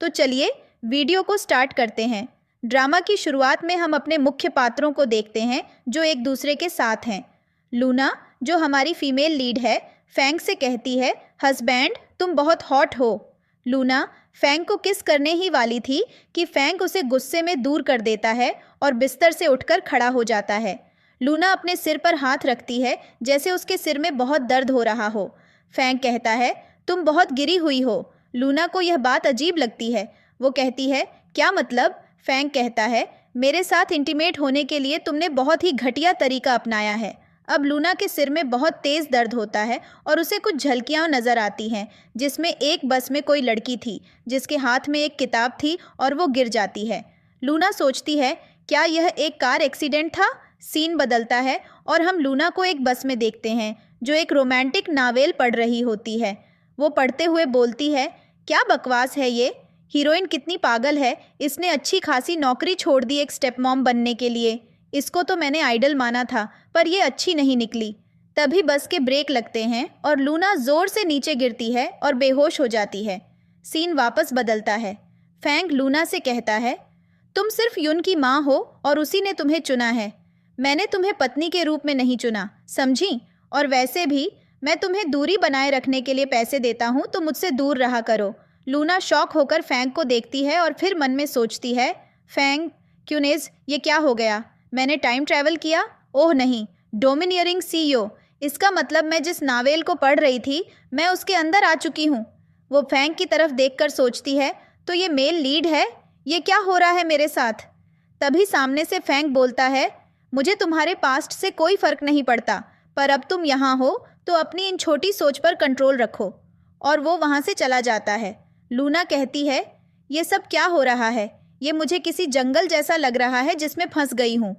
तो चलिए वीडियो को स्टार्ट करते हैं। ड्रामा की शुरुआत में हम अपने मुख्य पात्रों को देखते हैं जो एक दूसरे के साथ हैं। लूना, जो हमारी फीमेल लीड है, फैंग से कहती है, हस्बैंड तुम बहुत हॉट हो। लूना फैंग को किस करने ही वाली थी कि फैंग उसे गुस्से में दूर कर देता है और बिस्तर से उठकर खड़ा हो जाता है। लूना अपने सिर पर हाथ रखती है जैसे उसके सिर में बहुत दर्द हो रहा हो। फैंग कहता है, तुम बहुत गिरी हुई हो। लूना को यह बात अजीब लगती है। वो कहती है, क्या मतलब? फैंग कहता है, मेरे साथ इंटीमेट होने के लिए तुमने बहुत ही घटिया तरीका अपनाया है। अब लूना के सिर में बहुत तेज़ दर्द होता है और उसे कुछ झलकियाँ नज़र आती हैं जिसमें एक बस में कोई लड़की थी जिसके हाथ में एक किताब थी और वो गिर जाती है। लूना सोचती है, क्या यह एक कार एक्सीडेंट था? सीन बदलता है और हम लूना को एक बस में देखते हैं जो एक रोमांटिक नावेल पढ़ रही होती है। वो पढ़ते हुए बोलती है, क्या बकवास है ये। हीरोइन कितनी पागल है, इसने अच्छी खासी नौकरी छोड़ दी एक स्टेप मॉम बनने के लिए। इसको तो मैंने आइडल माना था, पर ये अच्छी नहीं निकली। तभी बस के ब्रेक लगते हैं और लूना ज़ोर से नीचे गिरती है और बेहोश हो जाती है। सीन वापस बदलता है। फैंग लूना से कहता है, तुम सिर्फ युन की माँ हो और उसी ने तुम्हें चुना है। मैंने तुम्हें पत्नी के रूप में नहीं चुना, समझी? और वैसे भी मैं तुम्हें दूरी बनाए रखने के लिए पैसे देता हूँ, तो मुझसे दूर रहा करो। लूना शॉक होकर फैंग को देखती है और फिर मन में सोचती है, फैंग, क्यूनेज, ये क्या हो गया? मैंने टाइम ट्रैवल किया? ओह नहीं, डोमिनियरिंग सीईओ। इसका मतलब मैं जिस नावेल को पढ़ रही थी, मैं उसके अंदर आ चुकी हूँ। वो फैंग की तरफ देखकर सोचती है, तो ये मेल लीड है? ये क्या हो रहा है मेरे साथ? तभी सामने से फैंग बोलता है, मुझे तुम्हारे पास्ट से कोई फ़र्क नहीं पड़ता, पर अब तुम यहाँ हो तो अपनी इन छोटी सोच पर कंट्रोल रखो। और वो वहाँ से चला जाता है। लूना कहती है, ये सब क्या हो रहा है? ये मुझे किसी जंगल जैसा लग रहा है जिसमें फंस गई हूँ।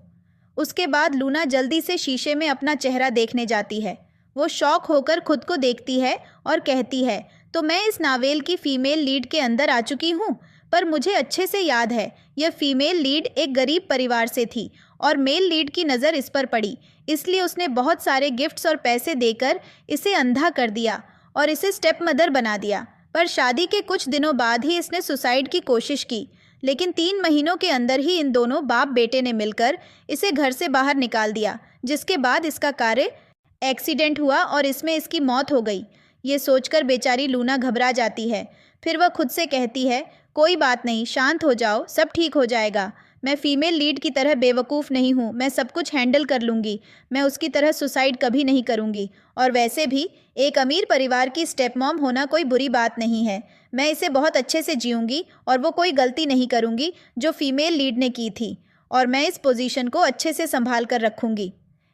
उसके बाद लूना जल्दी से शीशे में अपना चेहरा देखने जाती है। वो शॉक होकर खुद को देखती है और कहती है, तो मैं इस नावेल की फ़ीमेल लीड के अंदर आ चुकी हूँ। पर मुझे अच्छे से याद है, यह फ़ीमेल लीड एक गरीब परिवार से थी और मेल लीड की नज़र इस पर पड़ी, इसलिए उसने बहुत सारे गिफ्ट्स और पैसे देकर इसे अंधा कर दिया और इसे स्टेप मदर बना दिया। पर शादी के कुछ दिनों बाद ही इसने सुसाइड की कोशिश की, लेकिन 3 महीनों के अंदर ही इन दोनों बाप बेटे ने मिलकर इसे घर से बाहर निकाल दिया, जिसके बाद इसका कार्य एक्सीडेंट हुआ और इसमें इसकी मौत हो गई। ये सोचकर बेचारी लूना घबरा जाती है। फिर वह खुद से कहती है, कोई बात नहीं, शांत हो जाओ, सब ठीक हो जाएगा। मैं फ़ीमेल लीड की तरह बेवकूफ़ नहीं हूँ, मैं सब कुछ हैंडल कर लूँगी। मैं उसकी तरह सुसाइड कभी नहीं करूँगी। और वैसे भी एक अमीर परिवार की स्टेप मॉम होना कोई बुरी बात नहीं है। मैं इसे बहुत अच्छे से जीऊँगी और वो कोई गलती नहीं करूँगी जो फ़ीमेल लीड ने की थी, और मैं इस पोजीशन को अच्छे से संभाल कर रखूँगी।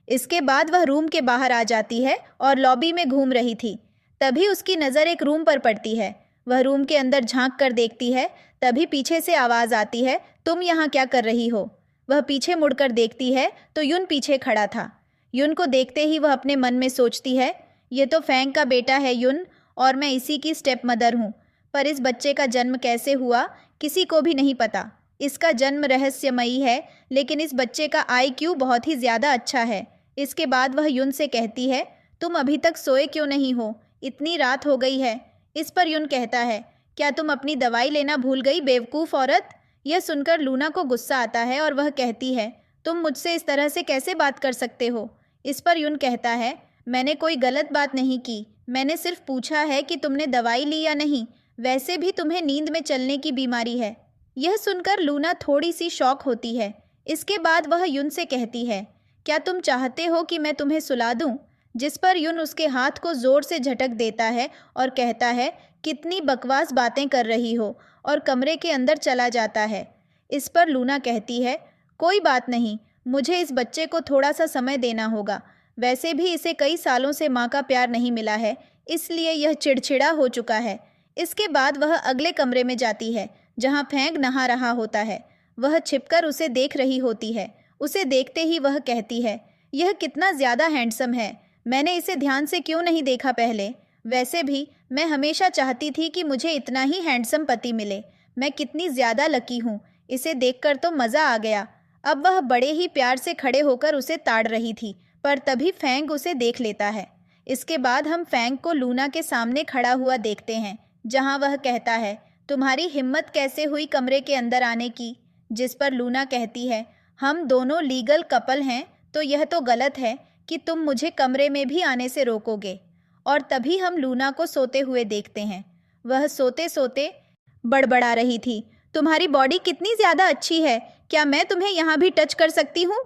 इसके बाद वह रूम के बाहर आ जाती है और लॉबी में घूम रही थी। तभी उसकी नज़र एक रूम पर पड़ती है। वह रूम के अंदर झांक कर देखती है। तभी पीछे से आवाज़ आती है, तुम यहाँ क्या कर रही हो? वह पीछे मुड़कर देखती है तो युन पीछे खड़ा था। युन को देखते ही वह अपने मन में सोचती है, ये तो फैंग का बेटा है युन, और मैं इसी की स्टेप मदर हूँ। पर इस बच्चे का जन्म कैसे हुआ, किसी को भी नहीं पता। इसका जन्म रहस्यमयी है, लेकिन इस बच्चे का IQ बहुत ही ज़्यादा अच्छा है। इसके बाद वह युन से कहती है, तुम अभी तक सोए क्यों नहीं हो? इतनी रात हो गई है। इस पर युन कहता है, क्या तुम अपनी दवाई लेना भूल गई, बेवकूफ़ औरत? यह सुनकर लूना को गुस्सा आता है और वह कहती है, तुम मुझसे इस तरह से कैसे बात कर सकते हो? इस पर युन कहता है, मैंने कोई गलत बात नहीं की, मैंने सिर्फ पूछा है कि तुमने दवाई ली या नहीं। वैसे भी तुम्हें नींद में चलने की बीमारी है। यह सुनकर लूना थोड़ी सी शॉक होती है। इसके बाद वह युन से कहती है, क्या तुम चाहते हो कि मैं तुम्हें सुला दूँ? जिस पर युन उसके हाथ को ज़ोर से झटक देता है और कहता है, कितनी बकवास बातें कर रही हो, और कमरे के अंदर चला जाता है। इस पर लूना कहती है, कोई बात नहीं, मुझे इस बच्चे को थोड़ा सा समय देना होगा। वैसे भी इसे कई सालों से माँ का प्यार नहीं मिला है, इसलिए यह चिड़चिड़ा हो चुका है। इसके बाद वह अगले कमरे में जाती है जहाँ फैंग नहा रहा होता है। वह छिपकर उसे देख रही होती है। उसे देखते ही वह कहती है, यह कितना ज़्यादा हैंडसम है, मैंने इसे ध्यान से क्यों नहीं देखा पहले? वैसे भी मैं हमेशा चाहती थी कि मुझे इतना ही हैंडसम पति मिले। मैं कितनी ज़्यादा लकी हूँ, इसे देखकर तो मज़ा आ गया। अब वह बड़े ही प्यार से खड़े होकर उसे ताड़ रही थी, पर तभी फैंग उसे देख लेता है। इसके बाद हम फैंग को लूना के सामने खड़ा हुआ देखते हैं, जहाँ वह कहता है, तुम्हारी हिम्मत कैसे हुई कमरे के अंदर आने की? जिस पर लूना कहती है, हम दोनों लीगल कपल हैं, तो यह तो गलत है कि तुम मुझे कमरे में भी आने से रोकोगे। और तभी हम लूना को सोते हुए देखते हैं। वह सोते सोते बड़बड़ा रही थी, तुम्हारी बॉडी कितनी ज़्यादा अच्छी है, क्या मैं तुम्हें यहाँ भी टच कर सकती हूँ?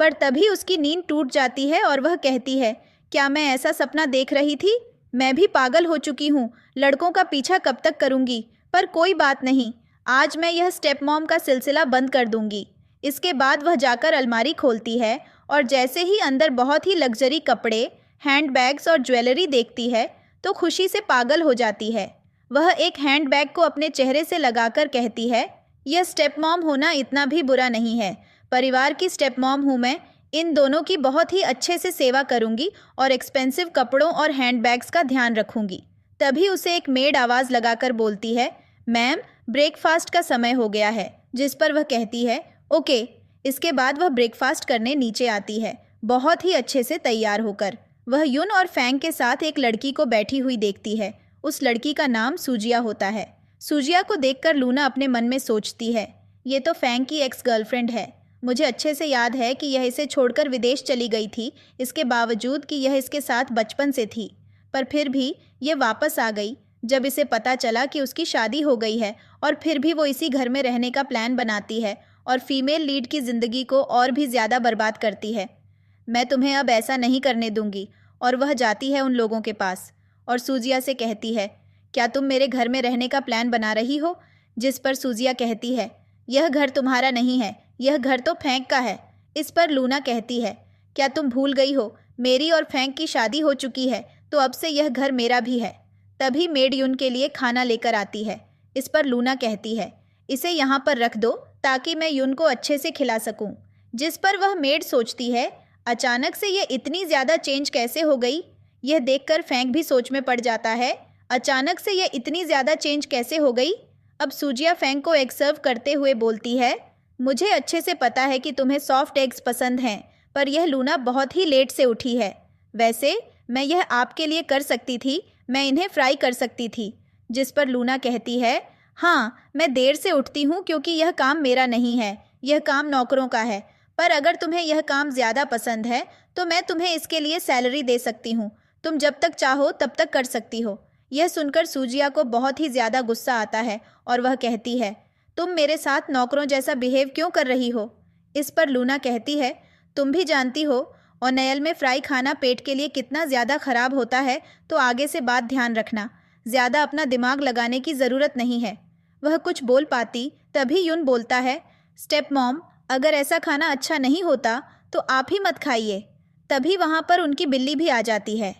पर तभी उसकी नींद टूट जाती है और वह कहती है, क्या मैं ऐसा सपना देख रही थी? मैं भी पागल हो चुकी हूँ, लड़कों का पीछा कब तक करूँगी? पर कोई बात नहीं, आज मैं यह स्टेप मॉम का सिलसिला बंद कर दूँगी। इसके बाद वह जाकर अलमारी खोलती है और जैसे ही अंदर बहुत ही लग्जरी कपड़े, हैंडबैग्स और ज्वेलरी देखती है तो खुशी से पागल हो जाती है। वह एक हैंडबैग को अपने चेहरे से लगाकर कहती है, यह स्टेप मॉम होना इतना भी बुरा नहीं है। परिवार की स्टेप मॉम हूँ मैं, इन दोनों की बहुत ही अच्छे से सेवा करूँगी और एक्सपेंसिव कपड़ों और हैंडबैग्स का ध्यान रखूँगी। तभी उसे एक मेड आवाज़ लगाकर बोलती है, मैम ब्रेकफास्ट का समय हो गया है। जिस पर वह कहती है, ओके। इसके बाद वह ब्रेकफास्ट करने नीचे आती है, बहुत ही अच्छे से तैयार होकर। वह युन और फैंग के साथ एक लड़की को बैठी हुई देखती है। उस लड़की का नाम सूजिया होता है। सूजिया को देखकर लूना अपने मन में सोचती है, ये तो फैंग की एक्स गर्लफ्रेंड है। मुझे अच्छे से याद है कि यह इसे छोड़कर विदेश चली गई थी, इसके बावजूद कि यह इसके साथ बचपन से थी। पर फिर भी ये वापस आ गई जब इसे पता चला कि उसकी शादी हो गई है, और फिर भी वो इसी घर में रहने का प्लान बनाती है और फीमेल लीड की ज़िंदगी को और भी ज़्यादा बर्बाद करती है। मैं तुम्हें अब ऐसा नहीं करने दूंगी। और वह जाती है उन लोगों के पास और सूजिया से कहती है, क्या तुम मेरे घर में रहने का प्लान बना रही हो? जिस पर सूजिया कहती है, यह घर तुम्हारा नहीं है, यह घर तो फैंक का है। इस पर लूना कहती है, क्या तुम भूल गई हो, मेरी और फैंक की शादी हो चुकी है, तो अब से यह घर मेरा भी है। तभी मेड युन के लिए खाना लेकर आती है। इस पर लूना कहती है, इसे यहाँ पर रख दो ताकि मैं युन को अच्छे से खिला सकूं। जिस पर वह मेड सोचती है, अचानक से यह इतनी ज़्यादा चेंज कैसे हो गई? यह देखकर फैंक भी सोच में पड़ जाता है, अचानक से यह इतनी ज़्यादा चेंज कैसे हो गई? अब सूजिया फैंक को एग सर्व करते हुए बोलती है, मुझे अच्छे से पता है कि तुम्हें सॉफ्ट एग्स पसंद हैं, पर यह लूना बहुत ही लेट से उठी है। वैसे मैं यह आपके लिए कर सकती थी, मैं इन्हें फ्राई कर सकती थी। जिस पर लूना कहती है, हाँ मैं देर से उठती हूँ क्योंकि यह काम मेरा नहीं है, यह काम नौकरों का है। पर अगर तुम्हें यह काम ज़्यादा पसंद है तो मैं तुम्हें इसके लिए सैलरी दे सकती हूँ, तुम जब तक चाहो तब तक कर सकती हो। यह सुनकर सूजिया को बहुत ही ज़्यादा गुस्सा आता है और वह कहती है, तुम मेरे साथ नौकरों जैसा बिहेव क्यों कर रही हो? इस पर लूना कहती है, तुम भी जानती हो और नयल में फ्राई खाना पेट के लिए कितना ज़्यादा ख़राब होता है, तो आगे से बात ध्यान रखना, ज़्यादा अपना दिमाग लगाने की ज़रूरत नहीं है। वह कुछ बोल पाती तभी युन बोलता है, स्टेप मॉम अगर ऐसा खाना अच्छा नहीं होता तो आप ही मत खाइए। तभी वहाँ पर उनकी बिल्ली भी आ जाती है।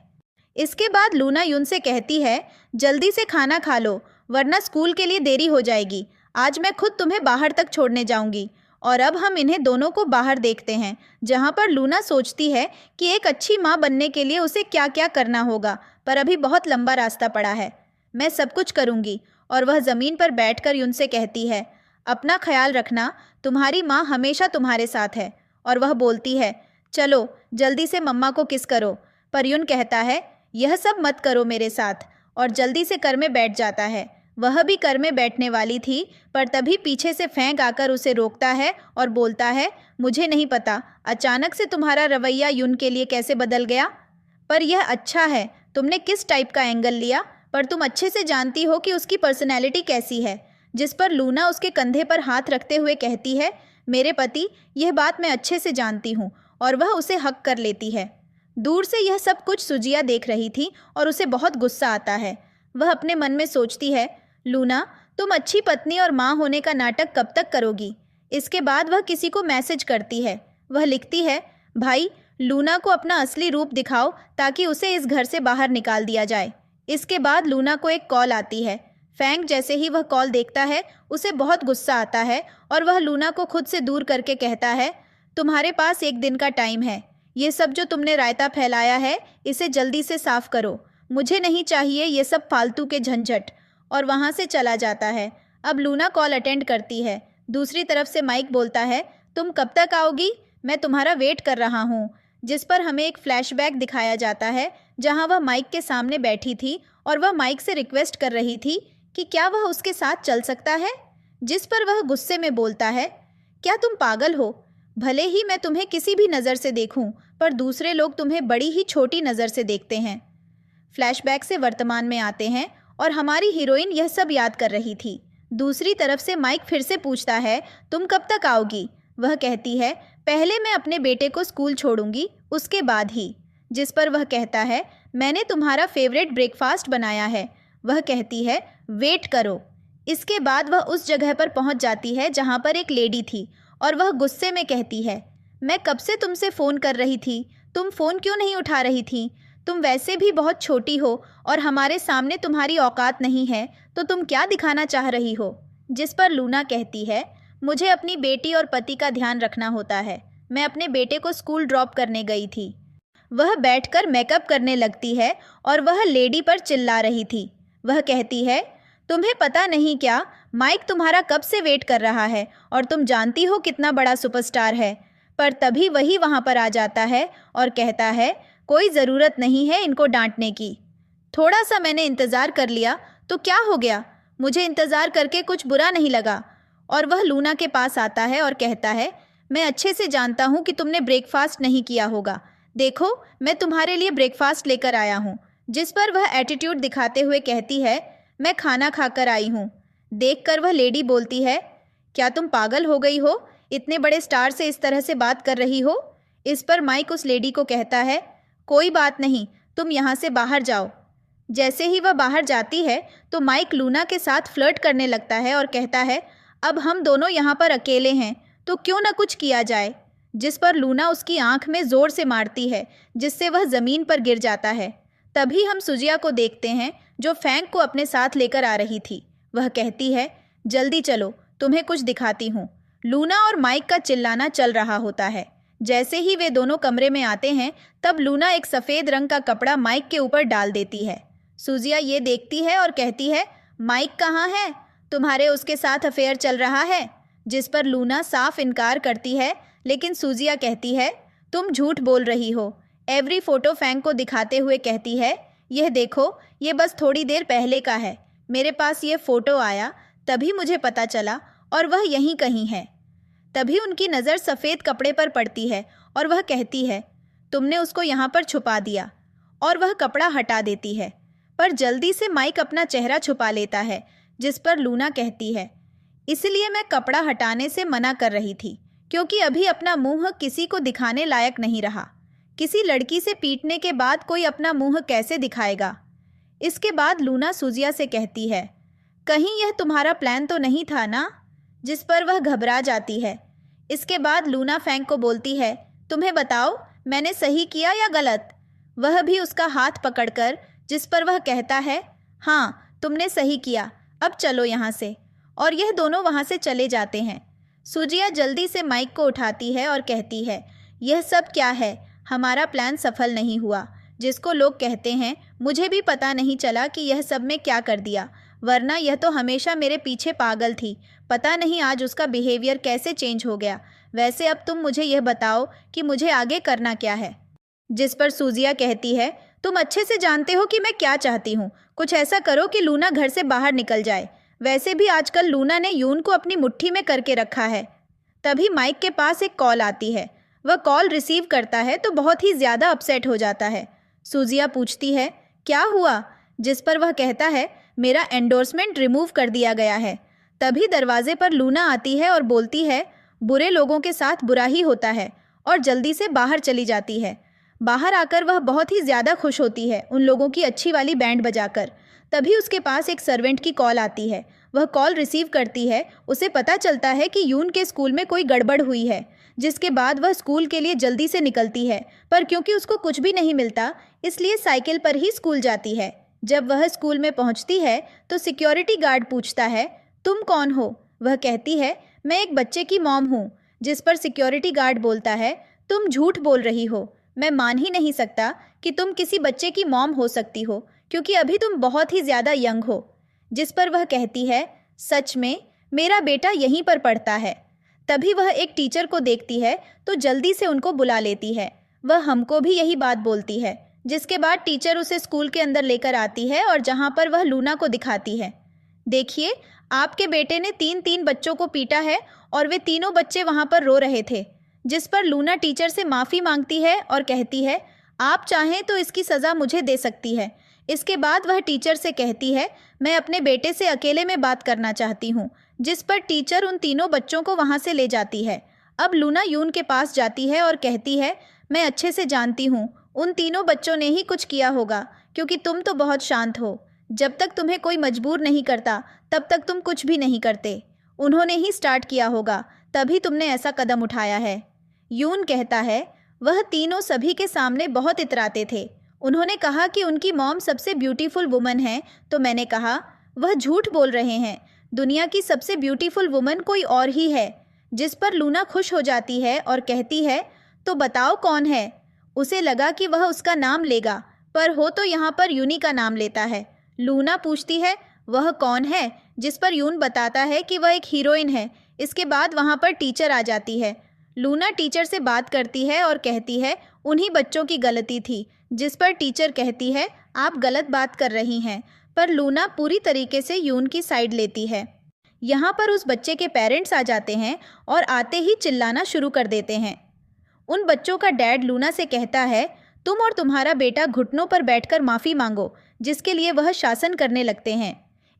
इसके बाद लूना युन से कहती है, जल्दी से खाना खा लो वरना स्कूल के लिए देरी हो जाएगी। आज मैं खुद तुम्हें बाहर तक छोड़ने जाऊंगी। और अब हम इन्हें दोनों को बाहर देखते हैं, जहाँ पर लूना सोचती है कि एक अच्छी माँ बनने के लिए उसे क्या क्या करना होगा, पर अभी बहुत लंबा रास्ता पड़ा है। मैं सब कुछ करूँगी। और वह ज़मीन पर बैठकर युन से कहती है, अपना ख्याल रखना, तुम्हारी माँ हमेशा तुम्हारे साथ है। और वह बोलती है, चलो जल्दी से मम्मा को किस करो। पर युन कहता है, यह सब मत करो मेरे साथ, और जल्दी से कर में बैठ जाता है। वह भी कर में बैठने वाली थी, पर तभी पीछे से फैंक आकर उसे रोकता है और बोलता है, मुझे नहीं पता अचानक से तुम्हारा रवैया युन के लिए कैसे बदल गया, पर यह अच्छा है तुमने किस टाइप का एंगल लिया, पर तुम अच्छे से जानती हो कि उसकी पर्सनैलिटी कैसी है। जिस पर लूना उसके कंधे पर हाथ रखते हुए कहती है, मेरे पति, यह बात मैं अच्छे से जानती हूँ। और वह उसे हक कर लेती है। दूर से यह सब कुछ सूजिया देख रही थी और उसे बहुत गुस्सा आता है। वह अपने मन में सोचती है, लूना तुम अच्छी पत्नी और माँ होने का नाटक कब तक करोगी? इसके बाद वह किसी को मैसेज करती है। वह लिखती है, भाई लूना को अपना असली रूप दिखाओ ताकि उसे इस घर से बाहर निकाल दिया जाए। इसके बाद लूना को एक कॉल आती है। फैंग जैसे ही वह कॉल देखता है उसे बहुत गुस्सा आता है और वह लूना को खुद से दूर करके कहता है, तुम्हारे पास एक दिन का टाइम है, ये सब जो तुमने रायता फैलाया है इसे जल्दी से साफ करो, मुझे नहीं चाहिए ये सब फालतू के झंझट। और वहाँ से चला जाता है। अब लूना कॉल अटेंड करती है। दूसरी तरफ से माइक बोलता है, तुम कब तक आओगी, मैं तुम्हारा वेट कर रहा हूँ। जिस पर हमें एक फ्लैशबैक दिखाया जाता है जहाँ वह माइक के सामने बैठी थी और वह माइक से रिक्वेस्ट कर रही थी कि क्या वह उसके साथ चल सकता है, जिस पर वह गुस्से में बोलता है, क्या तुम पागल हो? भले ही मैं तुम्हें किसी भी नज़र से देखूं, पर दूसरे लोग तुम्हें बड़ी ही छोटी नज़र से देखते हैं। फ्लैशबैक से वर्तमान में आते हैं और हमारी हीरोइन यह सब याद कर रही थी। दूसरी तरफ से माइक फिर से पूछता है, तुम कब तक आओगी? वह कहती है, पहले मैं अपने बेटे को स्कूल छोड़ूंगी, उसके बाद ही। जिस पर वह कहता है, मैंने तुम्हारा फेवरेट ब्रेकफास्ट बनाया है। वह कहती है, वेट करो। इसके बाद वह उस जगह पर पहुंच जाती है जहां पर एक लेडी थी और वह गुस्से में कहती है, मैं कब से तुमसे फ़ोन कर रही थी, तुम फ़ोन क्यों नहीं उठा रही थी? तुम वैसे भी बहुत छोटी हो और हमारे सामने तुम्हारी औकात नहीं है, तो तुम क्या दिखाना चाह रही हो? जिस पर लूना कहती है, मुझे अपनी बेटी और पति का ध्यान रखना होता है। मैं अपने बेटे को स्कूल ड्रॉप करने गई थी। वह बैठकर मेकअप करने लगती है और वह लेडी पर चिल्ला रही थी। वह कहती है, तुम्हें पता नहीं क्या, माइक तुम्हारा कब से वेट कर रहा है और तुम जानती हो कितना बड़ा सुपरस्टार है। पर तभी वही वहाँ पर आ जाता है और कहता है, कोई ज़रूरत नहीं है इनको डांटने की। थोड़ा सा मैंने इंतज़ार कर लिया तो क्या हो गया, मुझे इंतज़ार करके कुछ बुरा नहीं लगा। और वह लूना के पास आता है और कहता है, मैं अच्छे से जानता हूँ कि तुमने ब्रेकफास्ट नहीं किया होगा। देखो, मैं तुम्हारे लिए ब्रेकफास्ट लेकर आया हूँ। जिस पर वह एटीट्यूड दिखाते हुए कहती है, मैं खाना खाकर आई हूँ। देखकर वह लेडी बोलती है, क्या तुम पागल हो गई हो? इतने बड़े स्टार से इस तरह से बात कर रही हो? इस पर माइक उस लेडी को कहता है, कोई बात नहीं, तुम यहाँ से बाहर जाओ। जैसे ही वह बाहर जाती है तो माइक लूना के साथ फ्लर्ट करने लगता है और कहता है, अब हम दोनों यहाँ पर अकेले हैं तो क्यों ना कुछ किया जाए। जिस पर लूना उसकी आंख में ज़ोर से मारती है, जिससे वह ज़मीन पर गिर जाता है। तभी हम सुजिया को देखते हैं जो फैंक को अपने साथ लेकर आ रही थी। वह कहती है, जल्दी चलो, तुम्हें कुछ दिखाती हूँ। लूना और माइक का चिल्लाना चल रहा होता है। जैसे ही वे दोनों कमरे में आते हैं तब लूना एक सफ़ेद रंग का कपड़ा माइक के ऊपर डाल देती है। सुजिया ये देखती है और कहती है, माइक कहाँ है? तुम्हारे उसके साथ अफेयर चल रहा है? जिस पर लूना साफ इनकार करती है, लेकिन सुजिया कहती है, तुम झूठ बोल रही हो। एवरी फोटो फैंक को दिखाते हुए कहती है, यह देखो, ये बस थोड़ी देर पहले का है। मेरे पास ये फ़ोटो आया तभी मुझे पता चला और वह यहीं कहीं है। तभी उनकी नज़र सफ़ेद कपड़े पर पड़ती है और वह कहती है, तुमने उसको यहाँ पर छुपा दिया। और वह कपड़ा हटा देती है, पर जल्दी से माइक अपना चेहरा छुपा लेता है। जिस पर लूना कहती है, इसलिए मैं कपड़ा हटाने से मना कर रही थी, क्योंकि अभी अपना मुंह किसी को दिखाने लायक नहीं रहा। किसी लड़की से पीटने के बाद कोई अपना मुंह कैसे दिखाएगा? इसके बाद लूना सुजिया से कहती है, कहीं यह तुम्हारा प्लान तो नहीं था ना? जिस पर वह घबरा जाती है। इसके बाद लूना फैंक को बोलती है, तुम्हें बताओ, मैंने सही किया या गलत? वह भी उसका हाथ पकड़कर, जिस पर वह कहता है, हाँ तुमने सही किया, अब चलो यहाँ से। और यह दोनों वहाँ से चले जाते हैं। सुजिया जल्दी से माइक को उठाती है और कहती है, यह सब क्या है? हमारा प्लान सफल नहीं हुआ। जिसको लोग कहते हैं, मुझे भी पता नहीं चला कि यह सब में क्या कर दिया, वरना यह तो हमेशा मेरे पीछे पागल थी। पता नहीं आज उसका बिहेवियर कैसे चेंज हो गया। वैसे अब तुम मुझे यह बताओ कि मुझे आगे करना क्या है? जिस पर सुजिया कहती है, तुम अच्छे से जानते हो कि मैं क्या चाहती हूँ। कुछ ऐसा करो कि लूना घर से बाहर निकल जाए। वैसे भी आजकल लूना ने यून को अपनी मुट्ठी में करके रखा है। तभी माइक के पास एक कॉल आती है। वह कॉल रिसीव करता है तो बहुत ही ज़्यादा अपसेट हो जाता है। सुजिया पूछती है, क्या हुआ? जिस पर वह कहता है, मेरा एंडोर्समेंट रिमूव कर दिया गया है। तभी दरवाजे पर लूना आती है और बोलती है, बुरे लोगों के साथ बुरा ही होता है, और जल्दी से बाहर चली जाती है। बाहर आकर वह बहुत ही ज़्यादा खुश होती है उन लोगों की अच्छी वाली बैंड बजाकर। तभी उसके पास एक सर्वेंट की कॉल आती है। वह कॉल रिसीव करती है। उसे पता चलता है कि यून के स्कूल में कोई गड़बड़ हुई है, जिसके बाद वह स्कूल के लिए जल्दी से निकलती है। पर क्योंकि उसको कुछ भी नहीं मिलता, इसलिए साइकिल पर ही स्कूल जाती है। जब वह स्कूल में पहुंचती है तो सिक्योरिटी गार्ड पूछता है, तुम कौन हो? वह कहती है, मैं एक बच्चे की मॉम हूँ। जिस पर सिक्योरिटी गार्ड बोलता है, तुम झूठ बोल रही हो। मैं मान ही नहीं सकता कि तुम किसी बच्चे की मॉम हो सकती हो, क्योंकि अभी तुम बहुत ही ज़्यादा यंग हो। जिस पर वह कहती है, सच में मेरा बेटा यहीं पर पढ़ता है। तभी वह एक टीचर को देखती है तो जल्दी से उनको बुला लेती है। वह हमको भी यही बात बोलती है। जिसके बाद टीचर उसे स्कूल के अंदर लेकर आती है और जहाँ पर वह लूना को दिखाती है। देखिए, आपके बेटे ने 3-3 बच्चों को पीटा है और वे तीनों बच्चे वहाँ पर रो रहे थे। जिस पर लूना टीचर से माफ़ी मांगती है और कहती है, आप चाहें तो इसकी सज़ा मुझे दे सकती है। इसके बाद वह टीचर से कहती है, मैं अपने बेटे से अकेले में बात करना चाहती हूँ। जिस पर टीचर उन तीनों बच्चों को वहाँ से ले जाती है। अब लूना यून के पास जाती है और कहती है, मैं अच्छे से जानती हूँ उन तीनों बच्चों ने ही कुछ किया होगा, क्योंकि तुम तो बहुत शांत हो। जब तक तुम्हें कोई मजबूर नहीं करता तब तक तुम कुछ भी नहीं करते। उन्होंने ही स्टार्ट किया होगा, तभी तुमने ऐसा कदम उठाया है। यून कहता है, वह तीनों सभी के सामने बहुत इतराते थे। उन्होंने कहा कि उनकी मॉम सबसे ब्यूटीफुल वुमन है, तो मैंने कहा, वह झूठ बोल रहे हैं, दुनिया की सबसे ब्यूटीफुल वुमन कोई और ही है। जिस पर लूना खुश हो जाती है और कहती है, तो बताओ कौन है। उसे लगा कि वह उसका नाम लेगा, पर हो तो यहाँ पर यूनी का नाम लेता है। लूना पूछती है, वह कौन है। जिस पर यून बताता है कि वह एक हीरोइन है। इसके बाद वहाँ पर टीचर आ जाती है। लूना टीचर से बात करती है और कहती है, उन्हीं बच्चों की गलती थी। जिस पर टीचर कहती है, आप गलत बात कर रही हैं। पर लूना पूरी तरीके से यून की साइड लेती है। यहाँ पर उस बच्चे के पेरेंट्स आ जाते हैं और आते ही चिल्लाना शुरू कर देते हैं। उन बच्चों का डैड लूना से कहता है, तुम और तुम्हारा बेटा घुटनों पर बैठकर माफ़ी मांगो, जिसके लिए वह शासन करने लगते हैं।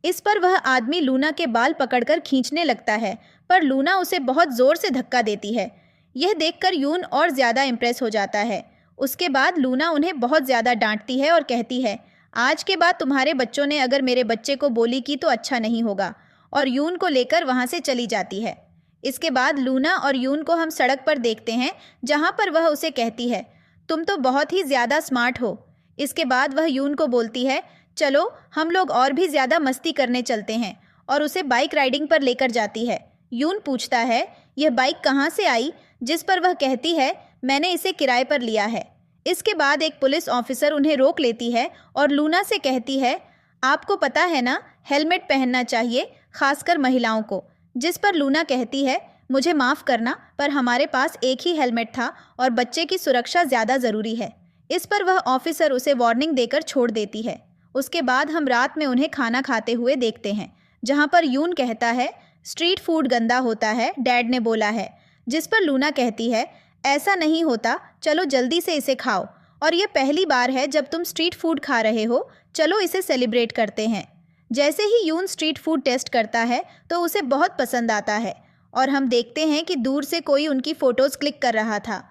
इस पर वह आदमी लूना के बाल पकड़कर खींचने लगता है, पर लूना उसे बहुत ज़ोर से धक्का देती है। यह देखकर यून और ज़्यादा इम्प्रेस हो जाता है। उसके बाद लूना उन्हें बहुत ज़्यादा डांटती है और कहती है, आज के बाद तुम्हारे बच्चों ने अगर मेरे बच्चे को बोली की तो अच्छा नहीं होगा, और यून को लेकर वहाँ से चली जाती है। इसके बाद लूना और यून को हम सड़क पर देखते हैं, जहाँ पर वह उसे कहती है, तुम तो बहुत ही ज़्यादा स्मार्ट हो। इसके बाद वह यून को बोलती है, चलो हम लोग और भी ज़्यादा मस्ती करने चलते हैं, और उसे बाइक राइडिंग पर लेकर जाती है। यून पूछता है, यह बाइक कहाँ से आई। जिस पर वह कहती है, मैंने इसे किराए पर लिया है। इसके बाद एक पुलिस ऑफिसर उन्हें रोक लेती है और लूना से कहती है, आपको पता है ना, हेलमेट पहनना चाहिए, खासकर महिलाओं को। जिस पर लूना कहती है, मुझे माफ़ करना, पर हमारे पास एक ही हेलमेट था और बच्चे की सुरक्षा ज़्यादा ज़रूरी है। इस पर वह ऑफिसर उसे वार्निंग देकर छोड़ देती है। उसके बाद हम रात में उन्हें खाना खाते हुए देखते हैं, जहाँ पर यून कहता है, स्ट्रीट फूड गंदा होता है, डैड ने बोला है। जिस पर लूना कहती है, ऐसा नहीं होता, चलो जल्दी से इसे खाओ, और ये पहली बार है जब तुम स्ट्रीट फूड खा रहे हो, चलो इसे सेलिब्रेट करते हैं। जैसे ही यून स्ट्रीट फूड टेस्ट करता है तो उसे बहुत पसंद आता है, और हम देखते हैं कि दूर से कोई उनकी फ़ोटोज़ क्लिक कर रहा था।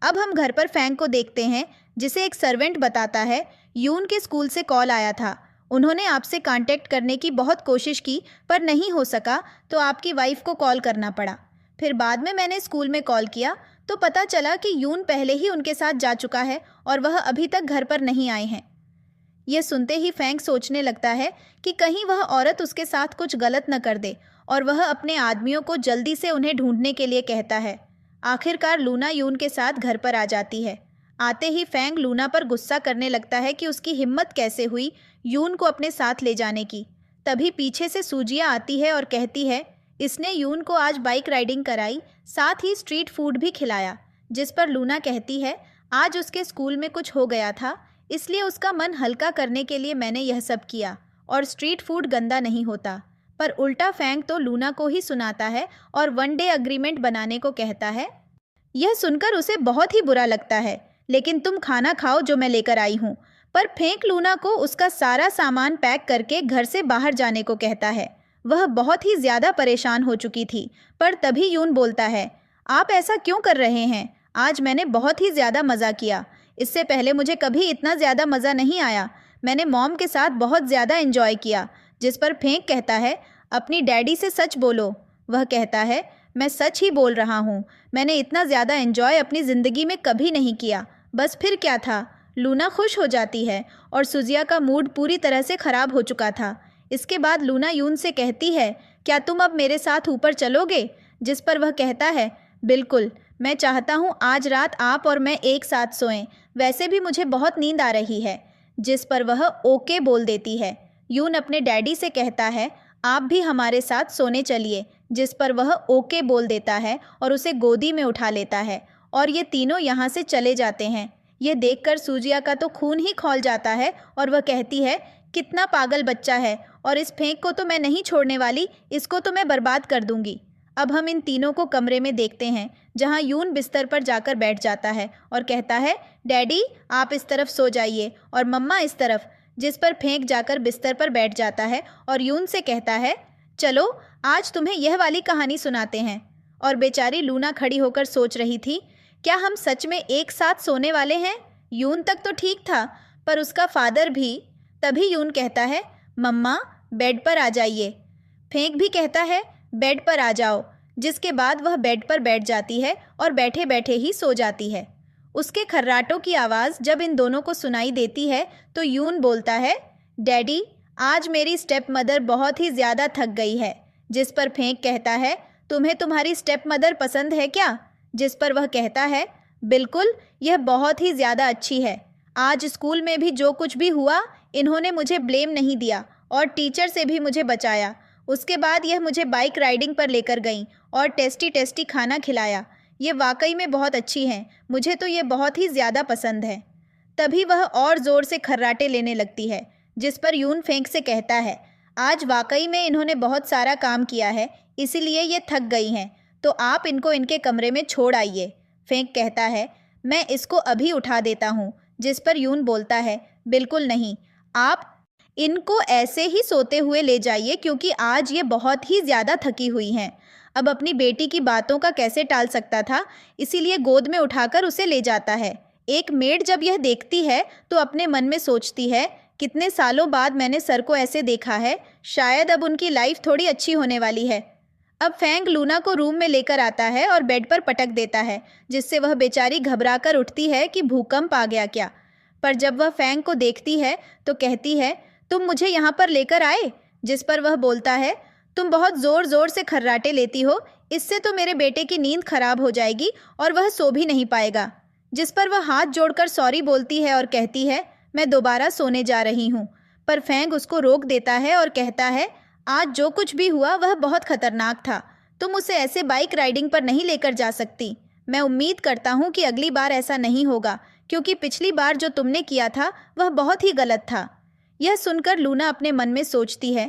अब हम घर पर फैंग को देखते हैं, जिसे एक सर्वेंट बताता है, यून के स्कूल से कॉल आया था। उन्होंने आपसे कांटेक्ट करने की बहुत कोशिश की, पर नहीं हो सका, तो आपकी वाइफ को कॉल करना पड़ा। फिर बाद में मैंने स्कूल में कॉल किया तो पता चला कि यून पहले ही उनके साथ जा चुका है और वह अभी तक घर पर नहीं आए हैं। यह सुनते ही फैंग सोचने लगता है कि कहीं वह औरत उसके साथ कुछ गलत न कर दे, और वह अपने आदमियों को जल्दी से उन्हें ढूंढने के लिए कहता है। आखिरकार लूना यून के साथ घर पर आ जाती है। आते ही फैंग लूना पर गुस्सा करने लगता है कि उसकी हिम्मत कैसे हुई यून को अपने साथ ले जाने की। तभी पीछे से सूजिया आती है और कहती है, इसने यून को आज बाइक राइडिंग कराई, साथ ही स्ट्रीट फूड भी खिलाया। जिस पर लूना कहती है, आज उसके स्कूल में कुछ हो गया था, इसलिए उसका मन हल्का करने के लिए मैंने यह सब किया, और स्ट्रीट फूड गंदा नहीं होता। पर उल्टा फैंग तो लूना को ही सुनाता है और 1 डे अग्रीमेंट बनाने को कहता है। यह सुनकर उसे बहुत ही बुरा लगता है, लेकिन तुम खाना खाओ जो मैं लेकर आई हूँ। पर फेंक लूना को उसका सारा सामान पैक करके घर से बाहर जाने को कहता है। वह बहुत ही ज़्यादा परेशान हो चुकी थी, पर तभी यून बोलता है, आप ऐसा क्यों कर रहे हैं, आज मैंने बहुत ही ज़्यादा मज़ा किया। इससे पहले मुझे कभी इतना ज़्यादा मज़ा नहीं आया। मैंने मॉम के साथ बहुत ज़्यादा एंजॉय किया। जिस पर फेंक कहता है, अपनी डैडी से सच बोलो। वह कहता है, मैं सच ही बोल रहा हूँ, मैंने इतना ज़्यादा एंजॉय अपनी ज़िंदगी में कभी नहीं किया। बस फिर क्या था। लूना खुश हो जाती है और सुजिया का मूड पूरी तरह से ख़राब हो चुका था। इसके बाद लूना यून से कहती है, क्या तुम अब मेरे साथ ऊपर चलोगे। जिस पर वह कहता है, बिल्कुल, मैं चाहता हूँ आज रात आप और मैं एक साथ सोएं, वैसे भी मुझे बहुत नींद आ रही है। जिस पर वह ओके बोल देती है। यून अपने डैडी से कहता है, आप भी हमारे साथ सोने चलिए। जिस पर वह ओके बोल देता है और उसे गोदी में उठा लेता है, और ये तीनों यहाँ से चले जाते हैं। ये देखकर सूजिया का तो खून ही खौल जाता है और वह कहती है कितना पागल बच्चा है, और इस फेंक को तो मैं नहीं छोड़ने वाली, इसको तो मैं बर्बाद कर दूंगी। अब हम इन तीनों को कमरे में देखते हैं जहां यून बिस्तर पर जाकर बैठ जाता है और कहता है, डैडी आप इस तरफ सो जाइए और मम्मा इस तरफ, जिस पर फेंक जाकर बिस्तर पर बैठ जाता है और यून से कहता है, चलो आज तुम्हें यह वाली कहानी सुनाते हैं। और बेचारी लूना खड़ी होकर सोच रही थी, क्या हम सच में एक साथ सोने वाले हैं? यून तक तो ठीक था, पर उसका फादर भी। तभी यून कहता है, मम्मा बेड पर आ जाइए। फेंक भी कहता है, बेड पर आ जाओ, जिसके बाद वह बेड पर बैठ जाती है और बैठे बैठे ही सो जाती है। उसके खर्राटों की आवाज़ जब इन दोनों को सुनाई देती है तो यून बोलता है, डैडी आज मेरी स्टेप मदर बहुत ही ज़्यादा थक गई है। जिस पर फेंक कहता है, तुम्हें तुम्हारी स्टेप मदर पसंद है क्या? जिस पर वह कहता है, बिल्कुल, यह बहुत ही ज़्यादा अच्छी है। आज स्कूल में भी जो कुछ भी हुआ, इन्होंने मुझे ब्लेम नहीं दिया और टीचर से भी मुझे बचाया। उसके बाद यह मुझे बाइक राइडिंग पर लेकर गई और टेस्टी टेस्टी खाना खिलाया। ये वाकई में बहुत अच्छी हैं, मुझे तो ये बहुत ही ज़्यादा पसंद है। तभी वह और ज़ोर से खर्राटे लेने लगती है, जिस पर यून फेंक से कहता है, आज वाकई में इन्होंने बहुत सारा काम किया है, इसीलिए ये थक गई हैं, तो आप इनको इनके कमरे में छोड़ आइए। फेंक कहता है, मैं इसको अभी उठा देता हूँ। जिस पर यून बोलता है, बिल्कुल नहीं, आप इनको ऐसे ही सोते हुए ले जाइए, क्योंकि आज ये बहुत ही ज़्यादा थकी हुई हैं। अब अपनी बेटी की बातों का कैसे टाल सकता था, इसीलिए गोद में उठाकर उसे ले जाता है। एक मेड जब यह देखती है तो अपने मन में सोचती है, कितने सालों बाद मैंने सर को ऐसे देखा है, शायद अब उनकी लाइफ थोड़ी अच्छी होने वाली है। अब फैंग लूना को रूम में लेकर आता है और बेड पर पटक देता है, जिससे वह बेचारी घबराकर उठती है कि भूकंप आ गया क्या। पर जब वह फैंग को देखती है तो कहती है, तुम मुझे यहाँ पर लेकर आए? जिस पर वह बोलता है, तुम बहुत ज़ोर ज़ोर से खर्राटे लेती हो, इससे तो मेरे बेटे की नींद खराब हो जाएगी और वह सो भी नहीं पाएगा। जिस पर वह हाथ जोड़कर सॉरी बोलती है और कहती है, मैं दोबारा सोने जा रही हूँ। पर फैंग उसको रोक देता है और कहता है, आज जो कुछ भी हुआ वह बहुत खतरनाक था, तुम उसे ऐसे बाइक राइडिंग पर नहीं लेकर जा सकती। मैं उम्मीद करता हूँ कि अगली बार ऐसा नहीं होगा, क्योंकि पिछली बार जो तुमने किया था वह बहुत ही गलत था। यह सुनकर लूना अपने मन में सोचती है,